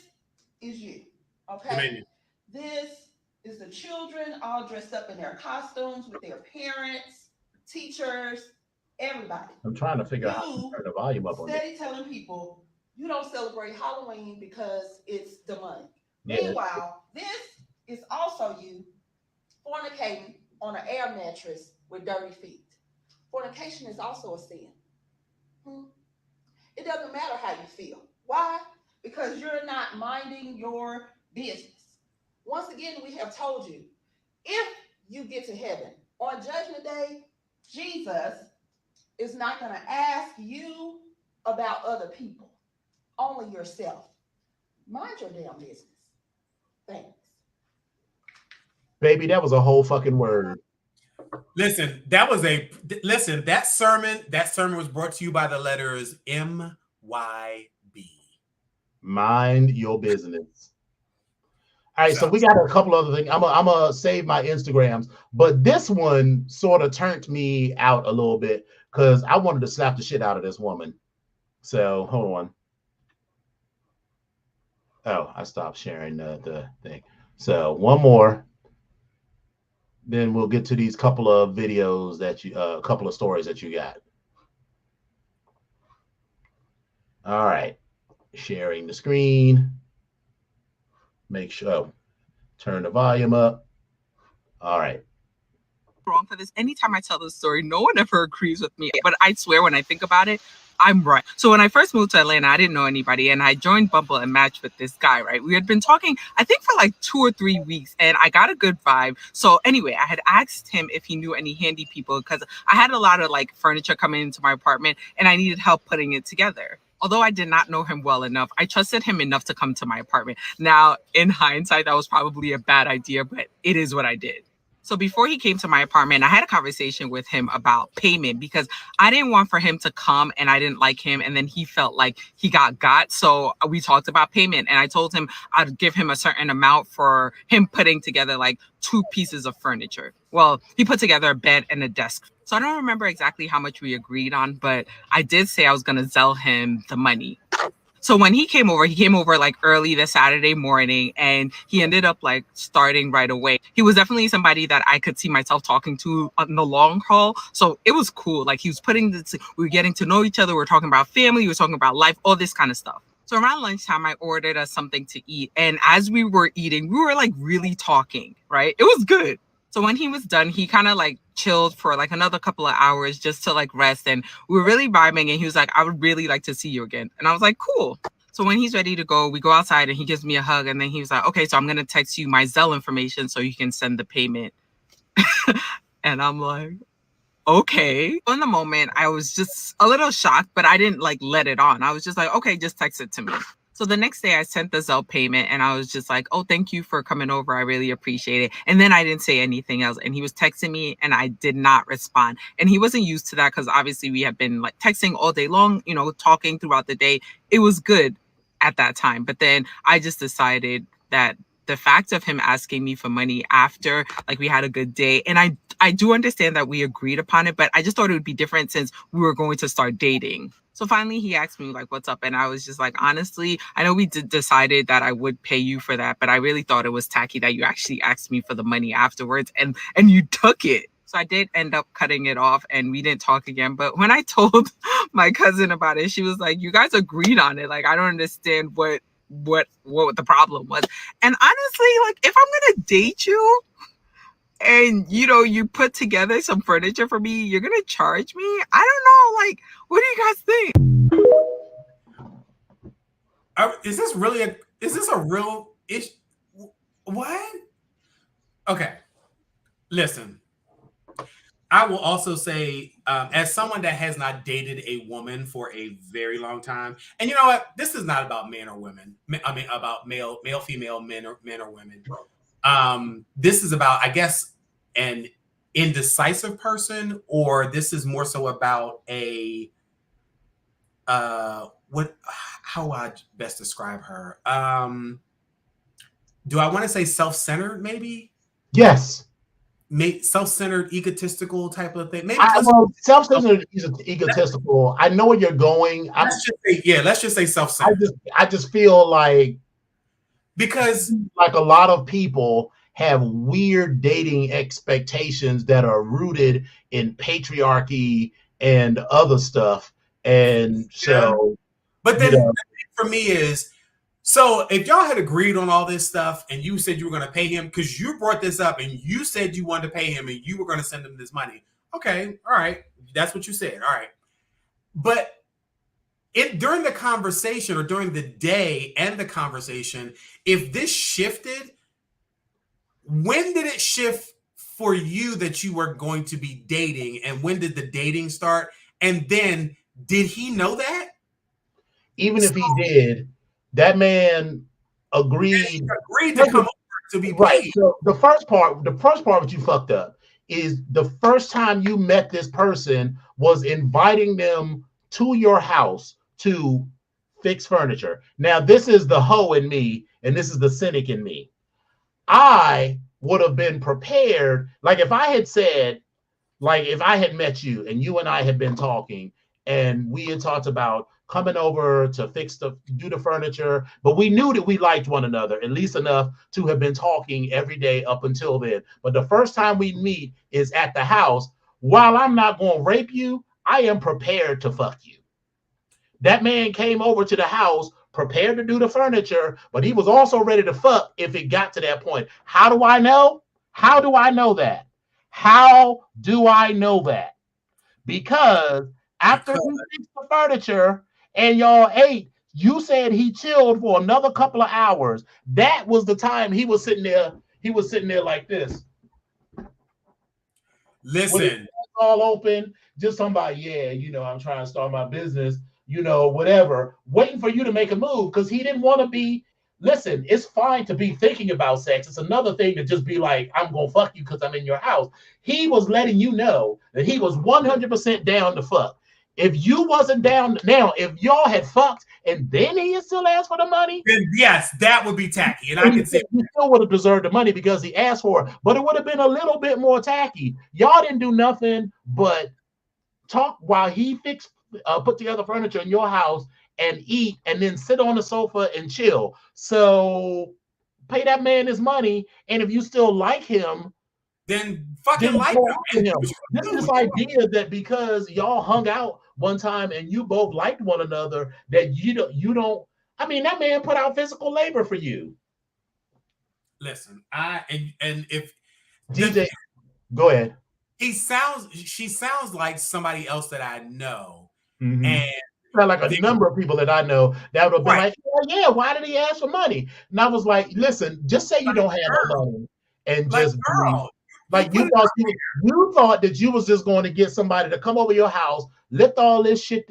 F: is you, okay? This is the children all dressed up in their costumes with their parents, teachers, everybody.
A: I'm trying to figure out how to turn the volume up on this.
F: Steady telling people you don't celebrate Halloween because it's demonic.
A: Yeah.
F: Meanwhile, this is also you fornicating on an air mattress with dirty feet. Fornication is also a sin. It doesn't matter how you feel. Why? Because you're not minding your business. Once again, we have told you, if you get to heaven on Judgment Day, Jesus is not going to ask you about other people, only yourself. Mind your damn business. Thanks.
A: Baby, that was a whole fucking word.
B: Listen, that sermon was brought to you by the letters MYB.
A: Mind your business. All right, so we got a couple other things. I'm gonna save my Instagrams, but this one sort of turned me out a little bit because I wanted to slap the shit out of this woman. So hold on. Oh, I stopped sharing the thing. So one more. Then we'll get to these couple of videos that you, a couple of stories that you got. All right, sharing the screen. Make sure, turn the volume up. All right.
G: Wrong for this. Anytime I tell this story, no one ever agrees with me. But I swear, when I think about it, I'm right. So when I first moved to Atlanta, I didn't know anybody, and I joined Bumble and matched with this guy, right? We had been talking, I think, for like 2 or 3 weeks, and I got a good vibe. So anyway, I had asked him if he knew any handy people because I had a lot of like furniture coming into my apartment, and I needed help putting it together. Although I did not know him well enough, I trusted him enough to come to my apartment. Now, in hindsight, that was probably a bad idea, but it is what I did. So before he came to my apartment, I had a conversation with him about payment because I didn't want for him to come and I didn't like him. And then he felt like he got. So we talked about payment and I told him I'd give him a certain amount for him putting together like 2 pieces of furniture. Well, he put together a bed and a desk. So I don't remember exactly how much we agreed on, but I did say I was going to sell him the money. So when he came over like early the Saturday morning, and he ended up like starting right away. He was definitely somebody that I could see myself talking to on the long haul. So it was cool. Like he was we were getting to know each other. We were talking about family. We were talking about life, all this kind of stuff. So around lunchtime, I ordered us something to eat. And as we were eating, we were like really talking, right? It was good. So when he was done, he kind of like chilled for like another couple of hours just to like rest. And we were really vibing. And he was like, I would really like to see you again. And I was like, cool. So when he's ready to go, we go outside and he gives me a hug. And then he was like, okay, so I'm going to text you my Zelle information so you can send the payment. And I'm like, okay. In the moment, I was just a little shocked, but I didn't like let it on. I was just like, okay, just text it to me. So the next day I sent the Zelle payment and I was just like, oh, thank you for coming over. I really appreciate it. And then I didn't say anything else. And he was texting me and I did not respond. And he wasn't used to that because obviously we had been like texting all day long, you know, talking throughout the day. It was good at that time. But then I just decided that the fact of him asking me for money after like we had a good day, and I do understand that we agreed upon it, but I just thought it would be different since we were going to start dating. So finally he asked me like, what's up? And I was just like, honestly, I know we decided that I would pay you for that, but I really thought it was tacky that you actually asked me for the money afterwards and you took it. So I did end up cutting it off and we didn't talk again. But when I told my cousin about it, she was like, you guys agreed on it. Like, I don't understand what the problem was. And honestly, like, if I'm gonna date you and you put together some furniture for me, you're gonna charge me? I don't know. Like, what do you guys
B: think? Is this a real issue? What? Okay. Listen, I will also say, as someone that has not dated a woman for a very long time, and you know what? This is not about men or women. I mean, about male, female, men or women. This is about, I guess, an indecisive person, or this is more so about a how would I best describe her? Do I want to say self-centered? Maybe.
A: Yes.
B: Self-centered, egotistical type of thing. Maybe
A: self-centered, egotistical. I know where you're going.
B: Let's just say self-centered.
A: I just feel like
B: because
A: like a lot of people have weird dating expectations that are rooted in patriarchy and other stuff, and so.
B: But then the thing for me is. So if y'all had agreed on all this stuff and you said you were going to pay him because you brought this up and you said you wanted to pay him and you were going to send him this money. Okay. All right. That's what you said. All right. But during the conversation or during the day and the conversation, if this shifted, when did it shift for you that you were going to be dating, and when did the dating start? And then did he know that?
A: Even if he did, that man agreed
B: to come over to be paid.
A: Right. So the first part that you fucked up is the first time you met this person was inviting them to your house to fix furniture. Now, this is the hoe in me, and this is the cynic in me. I would have been prepared. Like if I had said, like if I had met you and you and I had been talking and we had talked about coming over to do the furniture, but we knew that we liked one another, at least enough to have been talking every day up until then. But the first time we meet is at the house. While I'm not going to rape you, I am prepared to fuck you. That man came over to the house prepared to do the furniture, but he was also ready to fuck if it got to that point. How do I know? How do I know that? How do I know that? Because after he fixed the furniture, and y'all ate, you said he chilled for another couple of hours. That was the time he was sitting there. He was sitting there like this.
B: Listen,
A: all open, just somebody, I'm trying to start my business, whatever, waiting for you to make a move because he didn't want to be. Listen, it's fine to be thinking about sex. It's another thing to just be like, I'm gonna fuck you because I'm in your house. He was letting you know that he was 100% down to fuck. If you wasn't down now, if y'all had fucked and then he still asked for the money,
B: then yes, that would be tacky. And I can say
A: he still would have deserved the money because he asked for it, but it would have been a little bit more tacky. Y'all didn't do nothing but talk while he put together furniture in your house and eat and then sit on the sofa and chill. So pay that man his money, and if you still like him,
B: then fucking like him.
A: This idea that because y'all hung out one time and you both liked one another, that you don't. I mean, that man put out physical labor for you.
B: Listen, and if
A: DJ, go ahead.
B: She sounds like somebody else that I know,
A: and like a number of people that I know that would have been like, yeah, why did he ask for money? And I was like, listen, just say you don't have no money, and just like you thought that you was just going to get somebody to come over your house, lift all this shit,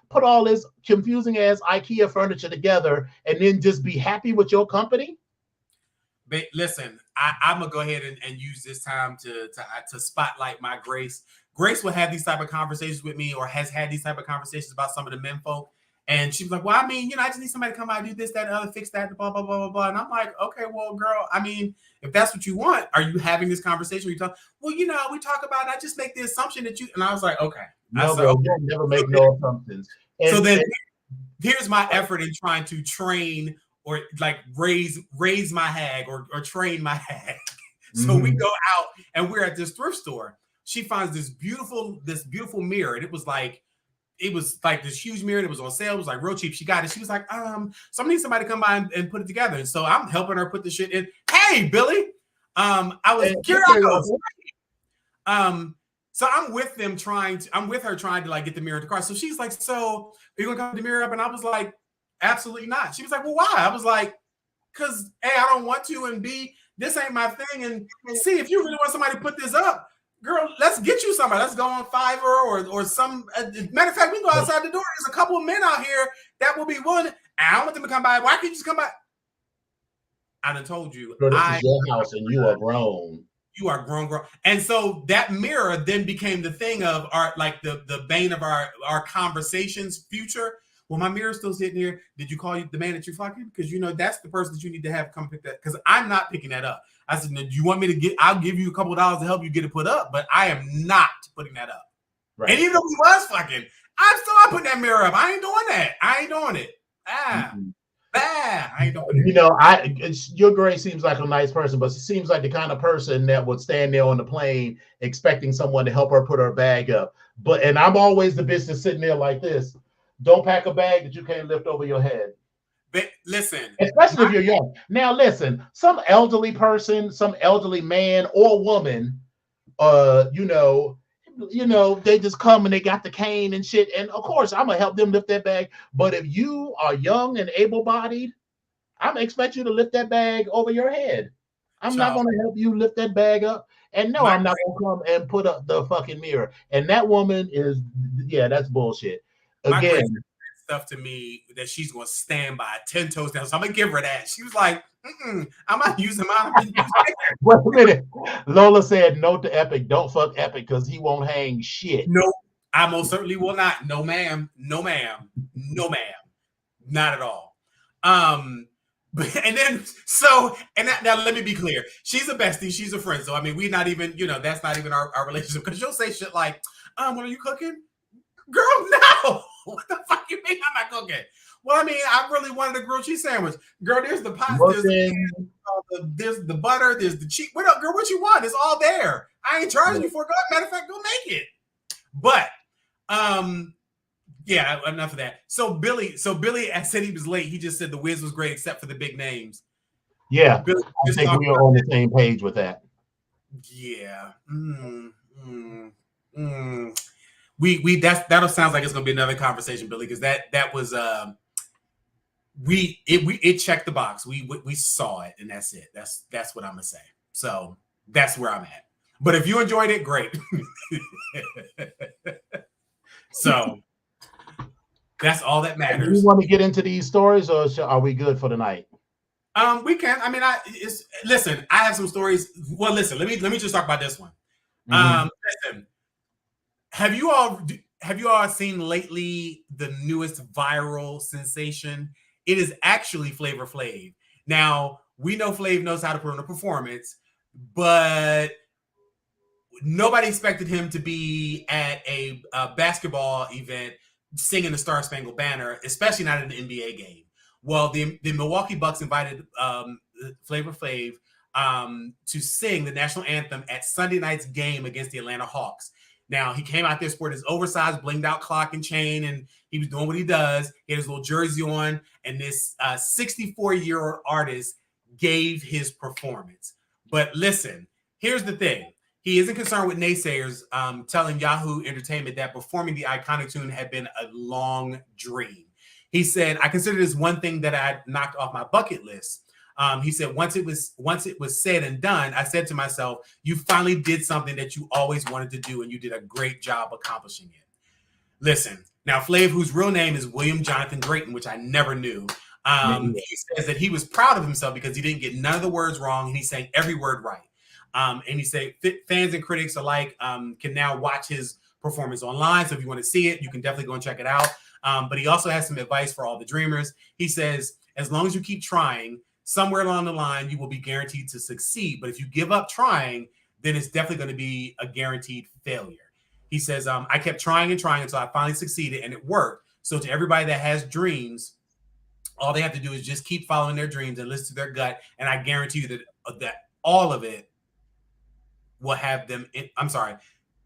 A: put all this confusing ass IKEA furniture together, and then just be happy with your company.
B: But listen, I'm gonna go ahead and use this time to spotlight my Grace. Grace will have these type of conversations with me, or has had these type of conversations about some of the men folk, And she was like, well, I mean, I just need somebody to come out and do this, that, other, fix that, blah, blah, blah, blah, blah. And I'm like, okay, well, girl, I mean, if that's what you want, are you having this conversation? You talk, well, we talk about it. I just make the assumption that you, and I was like, okay.
A: No, girl, you never make no assumptions.
B: So then here's my effort in trying to train or like raise my hag or train my hag. So we go out and we're at this thrift store. She finds this beautiful mirror. And it was like this huge mirror that was on sale. It was like real cheap. She got it. She was like, so I need somebody to come by and put it together. And so I'm helping her put the shit in. Hey, Billy. I was curious. So I'm with her trying to like get the mirror in the car. So she's like, so are you gonna come the mirror up? And I was like, absolutely not. She was like, well, why? I was like, because A, I don't want to, and B, this ain't my thing. And C, if you really want somebody to put this up, girl, let's get you somebody. Let's go on Fiverr or some. Matter of fact, we can go outside the door. There's a couple of men out here that will be willing. I don't want them to come by. Why can't you just come by? I done told you.
A: Girl, this is your house and you are grown.
B: You are grown. And so that mirror then became the thing of our, like the bane of our conversations future. Well, my mirror's still sitting here. Did you call the man that you're fucking? Because that's the person that you need to have come pick that. Because I'm not picking that up. I said, no, do you want me to I'll give you a couple of dollars to help you get it put up, but I am not putting that up. Right. And even though we was fucking, I'm still not putting that mirror up. I ain't doing that. I ain't doing it. I ain't doing it.
A: Your Grace seems like a nice person, but she seems like the kind of person that would stand there on the plane expecting someone to help her put her bag up. And I'm always the bitch that's sitting there like this. Don't pack a bag that you can't lift over your head.
B: But listen,
A: especially if you're young. Now, listen, some elderly person, some elderly man or woman, they just come and they got the cane and shit. And of course, I'm gonna help them lift that bag. But if you are young and able-bodied, I'm gonna expect you to lift that bag over your head. I'm not gonna help you lift that bag up. And no, I'm not gonna come and put up the fucking mirror. And that woman that's bullshit. Again,
B: stuff to me that she's gonna stand by 10 toes down. So I'm gonna give her that. She was like, I'm not using mine.
A: Wait a minute. Lola said no to Epic. Don't fuck Epic because he won't hang shit.
B: No, I most certainly will not. No, ma'am. No, ma'am. No, ma'am. Not at all. Now let me be clear. She's a bestie. She's a friend. So I mean, we're not even, that's not even our relationship. Because she'll say shit like, what are you cooking? Girl, no. What the fuck you mean I'm not cooking? Well, I mean, I really wanted a grilled cheese sandwich. Girl, there's the pot, there's the butter, there's the cheese. What up, girl? What you want? It's all there. I ain't charging you for it. Matter of fact, go make it. But enough of that. So Billy said he was late. He just said the Wiz was great except for the big names.
A: Yeah, Billy, I think we are on the same page with that.
B: Yeah. That'll sounds like it's gonna be another conversation, Billy, because that was it checked the box. We saw it, and that's it. That's what I'm gonna say. So that's where I'm at. But if you enjoyed it, great. So that's all that matters.
A: Do you want to get into these stories, or are we good for tonight?
B: We can. I mean, listen. I have some stories. Well, listen. Let me just talk about this one. Listen. Have you all seen lately the newest viral sensation? It is actually Flavor Flav. Now, we know Flav knows how to put on a performance, but nobody expected him to be at a basketball event singing the Star Spangled Banner, especially not at an NBA game. Well, the Milwaukee Bucks invited Flavor Flav to sing the national anthem at Sunday night's game against the Atlanta Hawks. Now, he came out there sporting his oversized, blinged out clock and chain, and he was doing what he does. He had his little jersey on, and this 64-year-old artist gave his performance. But listen, here's the thing. He isn't concerned with naysayers telling Yahoo Entertainment that performing the iconic tune had been a long dream. He said, I consider this one thing that I knocked off my bucket list. He said, once it was said and done, I said to myself, you finally did something that you always wanted to do, and you did a great job accomplishing it. Listen, now Flav, whose real name is William Jonathan Drayton, which I never knew, he says that he was proud of himself because he didn't get none of the words wrong, and he sang every word right. And he said fans and critics alike can now watch his performance online. So if you want to see it, you can definitely go and check it out. But he also has some advice for all the dreamers. He says, as long as you keep trying, somewhere along the line, you will be guaranteed to succeed. But if you give up trying, then it's definitely going to be a guaranteed failure. He says, I kept trying and trying until I finally succeeded, and it worked. So to everybody that has dreams, all they have to do is just keep following their dreams and listen to their gut. And I guarantee you that all of it will have them.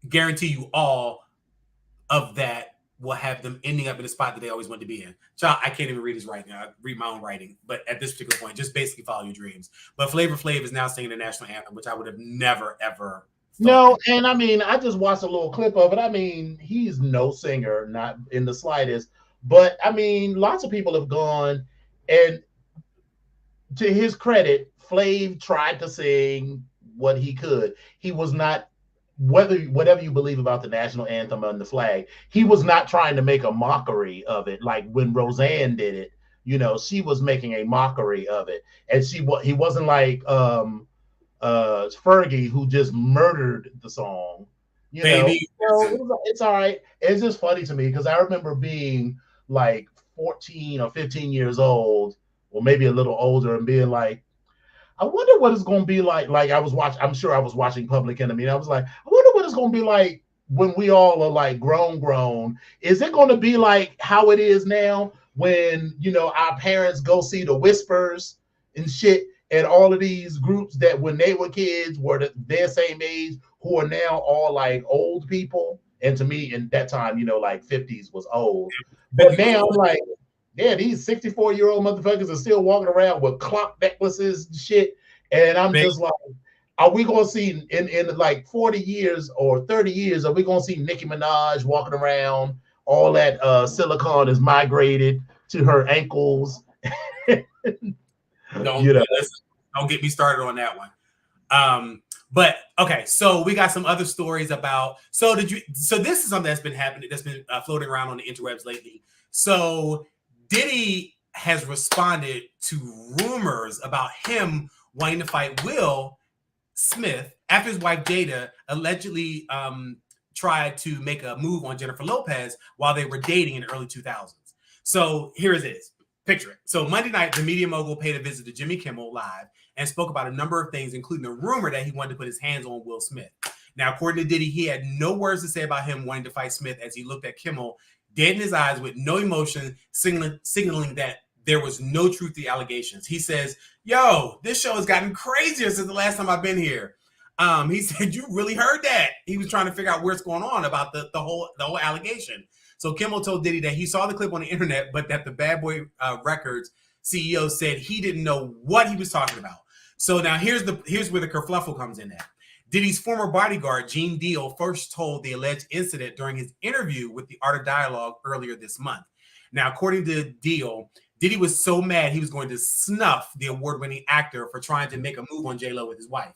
B: Guarantee you all of that will have them ending up in the spot that they always wanted to be in. Child, I can't even read his writing. I read my own writing. But at this particular point, just basically follow your dreams. But Flavor Flav is now singing the national anthem, which I would have never, ever
A: No, and I mean, I just watched a little clip of it. I mean, he's no singer, not in the slightest. But I mean, lots of people have gone, and to his credit, Flav tried to sing what he could. He was not, whatever you believe about the national anthem and the flag, he was not trying to make a mockery of it. Like when Roseanne did it, you know, she was making a mockery of it, and he wasn't like Fergie, who just murdered the song. You
B: Baby.
A: know, it's all right. It's just funny to me because I remember being like 14 or 15 years old, or maybe a little older, and being like, I wonder what it's going to be like. Like I'm sure I was watching Public Enemy, and I was like, I wonder what it's going to be like when we all are like grown. Is it going to be like how it is now when, you know, our parents go see the Whispers and shit, and all of these groups that when they were kids were their same age, who are now all like old people? And to me, in that time, you know, like 50s was old. But now I'm like, yeah, these 64-year-old motherfuckers are still walking around with clock necklaces and shit. And I'm just like, are we going to see in like 40 years or 30 years, are we going to see Nicki Minaj walking around? All that silicone is migrated to her ankles.
B: Don't get me started on that one. But okay, so we got some other stories about. So this is something that's been happening, that's been floating around on the interwebs lately. So Diddy has responded to rumors about him wanting to fight Will Smith after his wife Jada allegedly tried to make a move on Jennifer Lopez while they were dating in the early 2000s. So here it is. Picture it. So Monday night, the media mogul paid a visit to Jimmy Kimmel Live and spoke about a number of things, including a rumor that he wanted to put his hands on Will Smith. Now, according to Diddy, he had no words to say about him wanting to fight Smith as he looked at Kimmel dead in his eyes with no emotion, signaling that there was no truth to the allegations. He says, yo, this show has gotten crazier since the last time I've been here. He said, you really heard that? He was trying to figure out what's going on about the whole allegation. So Kimmel told Diddy that he saw the clip on the internet, but that the Bad Boy Records CEO said he didn't know what he was talking about. So now here's where the kerfluffle comes in at. Diddy's former bodyguard, Gene Deal, first told the alleged incident during his interview with the Art of Dialogue earlier this month. Now, according to Deal, Diddy was so mad he was going to snuff the award-winning actor for trying to make a move on J-Lo with his wife.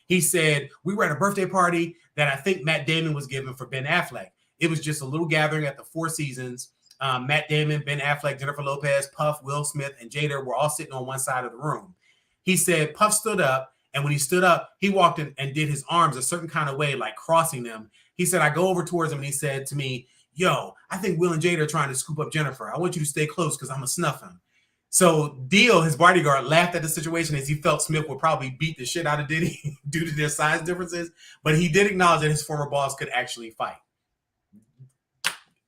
B: He said, we were at a birthday party that I think Matt Damon was giving for Ben Affleck. It was just a little gathering at the Four Seasons. Matt Damon, Ben Affleck, Jennifer Lopez, Puff, Will Smith, and Jada were all sitting on one side of the room. He said Puff stood up, and when he stood up, he walked in and did his arms a certain kind of way, like crossing them. He said, I go over towards him, and he said to me, yo, I think Will and Jada are trying to scoop up Jennifer. I want you to stay close because I'm going to snuff him. So Deal, his bodyguard, laughed at the situation as he felt Smith would probably beat the shit out of Diddy due to their size differences, but he did acknowledge that his former boss could actually fight.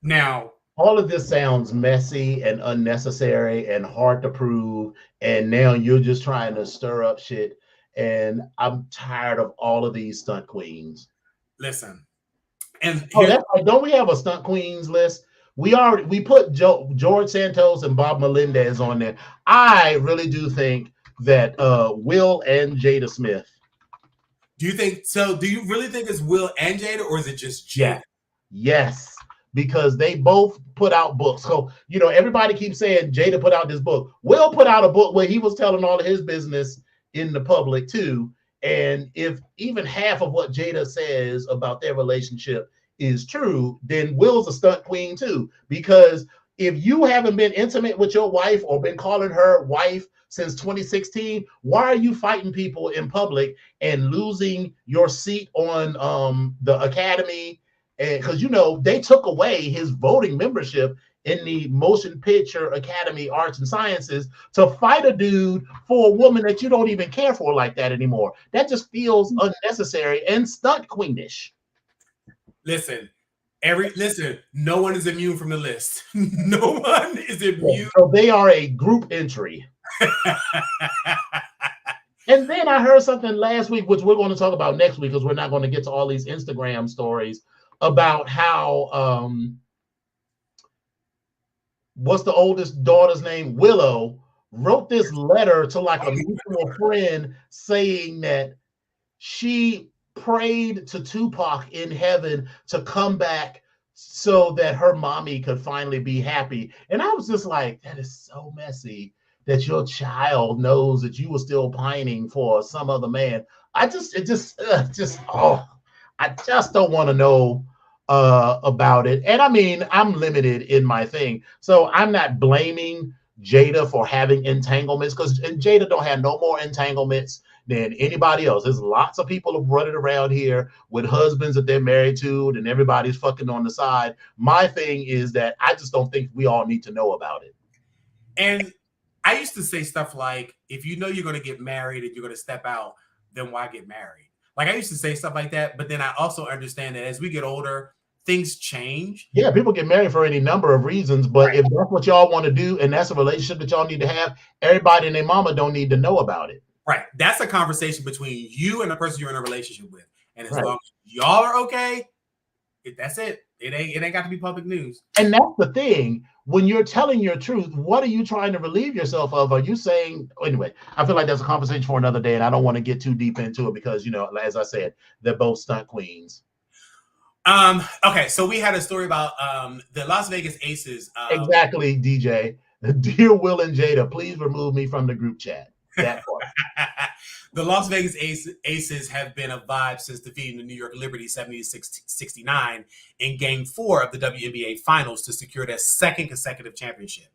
B: Now,
A: all of this sounds messy and unnecessary and hard to prove, and now you're just trying to stir up shit, and I'm tired of all of these stunt queens.
B: Listen, and
A: that's right. Don't we have a stunt queens list? We put George Santos and Bob Melendez on there. I really do think that Will and Jada Smith.
B: Do you think so? Do you really think it's Will and Jada, or is it just Jada?
A: Yes, because they both put out books. So, you know, everybody keeps saying Jada put out this book. Will put out a book where he was telling all of his business in the public too. And if even half of what Jada says about their relationship is true, then Will's a stunt queen too. Because if you haven't been intimate with your wife or been calling her wife since 2016, why are you fighting people in public and losing your seat on the Academy? Because, you know, they took away his voting membership in the Motion Picture Academy Arts and Sciences to fight a dude for a woman that you don't even care for like that anymore. That just feels unnecessary and stunt queenish.
B: Listen, no one is immune from the list. No one is immune.
A: So they are a group entry. And then I heard something last week, which we're going to talk about next week, because we're not going to get to all these Instagram stories about how what's the oldest daughter's name? Willow wrote this letter to like a mutual friend saying that she prayed to Tupac in heaven to come back so that her mommy could finally be happy. And I was just like, that is so messy that your child knows that you were still pining for some other man. I just don't want to know about it. And I mean, I'm limited in my thing, so I'm not blaming Jada for having entanglements, because Jada don't have no more entanglements than anybody else. There's lots of people running around here with husbands that they're married to, and everybody's fucking on the side. My thing is that I just don't think we all need to know about it.
B: And I used to say stuff like, if you know you're going to get married and you're going to step out, then why get married? Like, I used to say stuff like that, but then I also understand that as we get older, things change.
A: Yeah, people get married for any number of reasons, but right. If that's what y'all want to do and that's a relationship that y'all need to have, everybody and their mama don't need to know about it.
B: Right. That's a conversation between you and the person you're in a relationship with. And as long as y'all are okay, that's it. It ain't got to be public news.
A: And that's the thing. When you're telling your truth, what are you trying to relieve yourself of? Are you saying, anyway, I feel like that's a conversation for another day, and I don't want to get too deep into it because, as I said, they're both stunt queens.
B: Okay, so we had a story about the Las Vegas Aces.
A: Exactly, DJ. Dear Will and Jada, please remove me from the group chat. That part.
B: The Las Vegas Aces have been a vibe since defeating the New York Liberty 70-69 in Game 4 of the WNBA Finals to secure their second consecutive championship.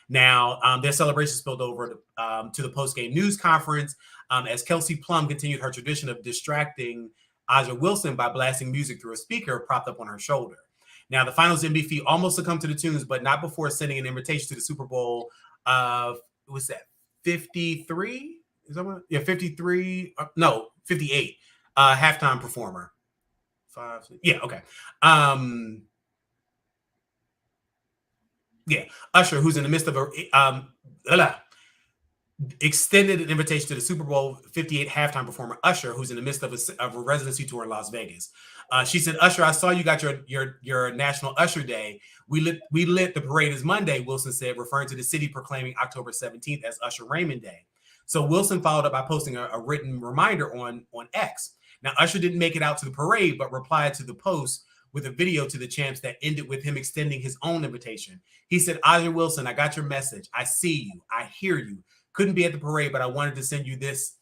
B: Now, their celebration spilled over to the post-game news conference as Kelsey Plum continued her tradition of distracting Aja Wilson by blasting music through a speaker propped up on her shoulder. Now, the Finals MVP almost succumbed to the tunes, but not before sending an invitation to the Super Bowl of, what's that, 53? Is that what? Yeah, 53. No, 58. Halftime performer. 5. Yeah, okay. Yeah, Usher, who's in the midst of extended an invitation to the Super Bowl 58 halftime performer Usher, who's in the midst of a residency tour in Las Vegas. She said, "Usher, I saw you got your National Usher Day. We lit the parade as Monday," Wilson said, referring to the city proclaiming October 17th as Usher Raymond Day. So Wilson followed up by posting a written reminder on X. Now, Usher didn't make it out to the parade, but replied to the post with a video to the champs that ended with him extending his own invitation. He said, "Aja Wilson, I got your message. I see you. I hear you. Couldn't be at the parade, but I wanted to send this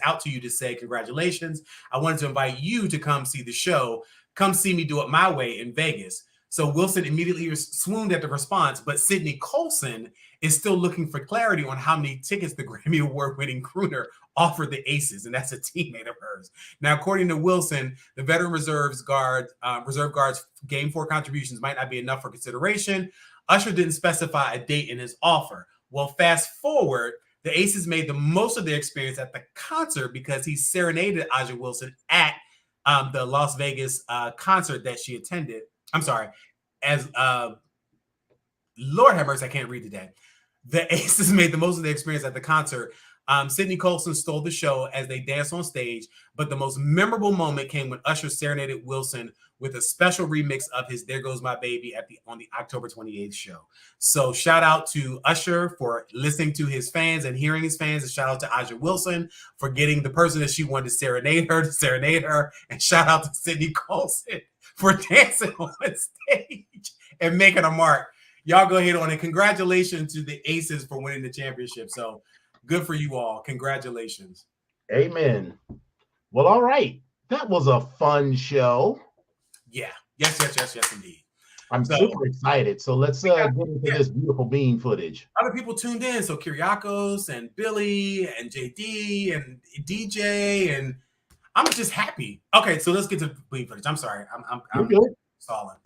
B: out to you to say congratulations. I wanted to invite you to come see the show. Come see me do it my way in Vegas." So Wilson immediately swooned at the response, but Sydney Colson is still looking for clarity on how many tickets the Grammy Award-winning crooner offered the Aces, and that's a teammate of hers. Now, according to Wilson, the veteran reserve guards' Game 4 contributions might not be enough for consideration. Usher didn't specify a date in his offer. Well, fast forward, the Aces made the most of their experience at the concert because he serenaded Aja Wilson at the Las Vegas concert that she attended. I'm sorry, Lord have mercy, I can't read today. The Aces made the most of their experience at the concert. Sydney Colson stole the show as they danced on stage, but the most memorable moment came when Usher serenaded Wilson with a special remix of his "There Goes My Baby" on the October 28th show. So shout out to Usher for listening to his fans and hearing his fans, and shout out to Aja Wilson for getting the person that she wanted to serenade her, and shout out to Sydney Colson for dancing on stage and making a mark. Y'all go ahead on, and congratulations to the Aces for winning the championship. So good for you all. Congratulations.
A: Amen. Well, all right. That was a fun show.
B: Yeah. Yes, indeed.
A: I'm super excited. So let's get into this beautiful bean footage.
B: Other people tuned in. So Kyriakos and Billy and JD and DJ, and I'm just happy. Okay, so let's get to bean footage. I'm sorry. I'm
A: good.
B: Stalling.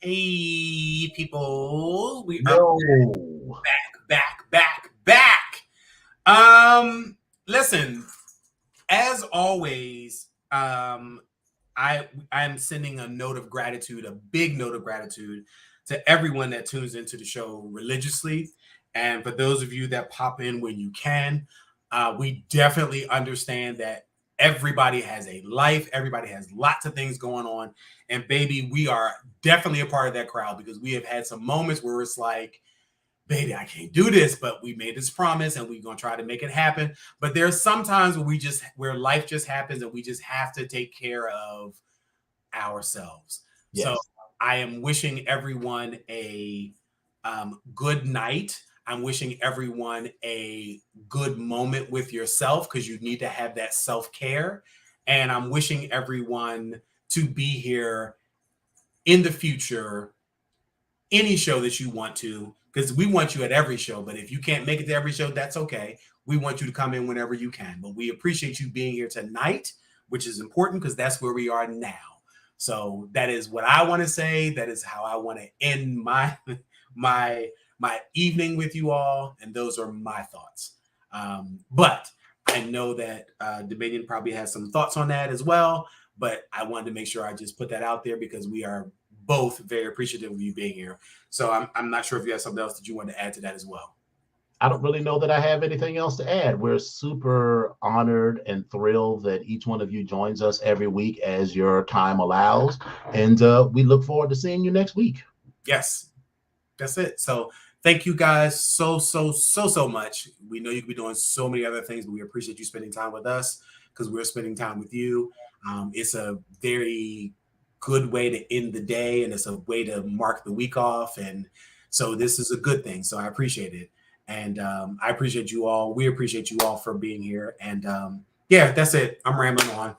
B: Hey, people, we
A: Yo.
B: are back. Listen, as always, I'm sending a note of gratitude, a big note of gratitude to everyone that tunes into the show religiously. And for those of you that pop in when you can, we definitely understand that everybody has a life. Everybody has lots of things going on. And baby, we are definitely a part of that crowd because we have had some moments where it's like, baby, I can't do this, but we made this promise and we're going to try to make it happen. But there's sometimes where life just happens and we just have to take care of ourselves. Yes. So I am wishing everyone a good night. I'm wishing everyone a good moment with yourself because you need to have that self-care. And I'm wishing everyone to be here in the future, any show that you want to, because we want you at every show. But if you can't make it to every show, that's okay. We want you to come in whenever you can. But we appreciate you being here tonight, which is important because that's where we are now. So that is what I want to say. That is how I want to end my evening with you all. And those are my thoughts. But I know that Dominion probably has some thoughts on that as well. But I wanted to make sure I just put that out there because we are both very appreciative of you being here. So I'm not sure if you have something else that you want to add to that as well.
A: I don't really know that I have anything else to add. We're super honored and thrilled that each one of you joins us every week as your time allows. And we look forward to seeing you next week.
B: Yes, that's it. So thank you guys so much. We know you could be doing so many other things, but we appreciate you spending time with us because we're spending time with you. It's a very good way to end the day, and it's a way to mark the week off. And so this is a good thing. So I appreciate it. And I appreciate you all. We appreciate you all for being here. And yeah, that's it. I'm rambling on.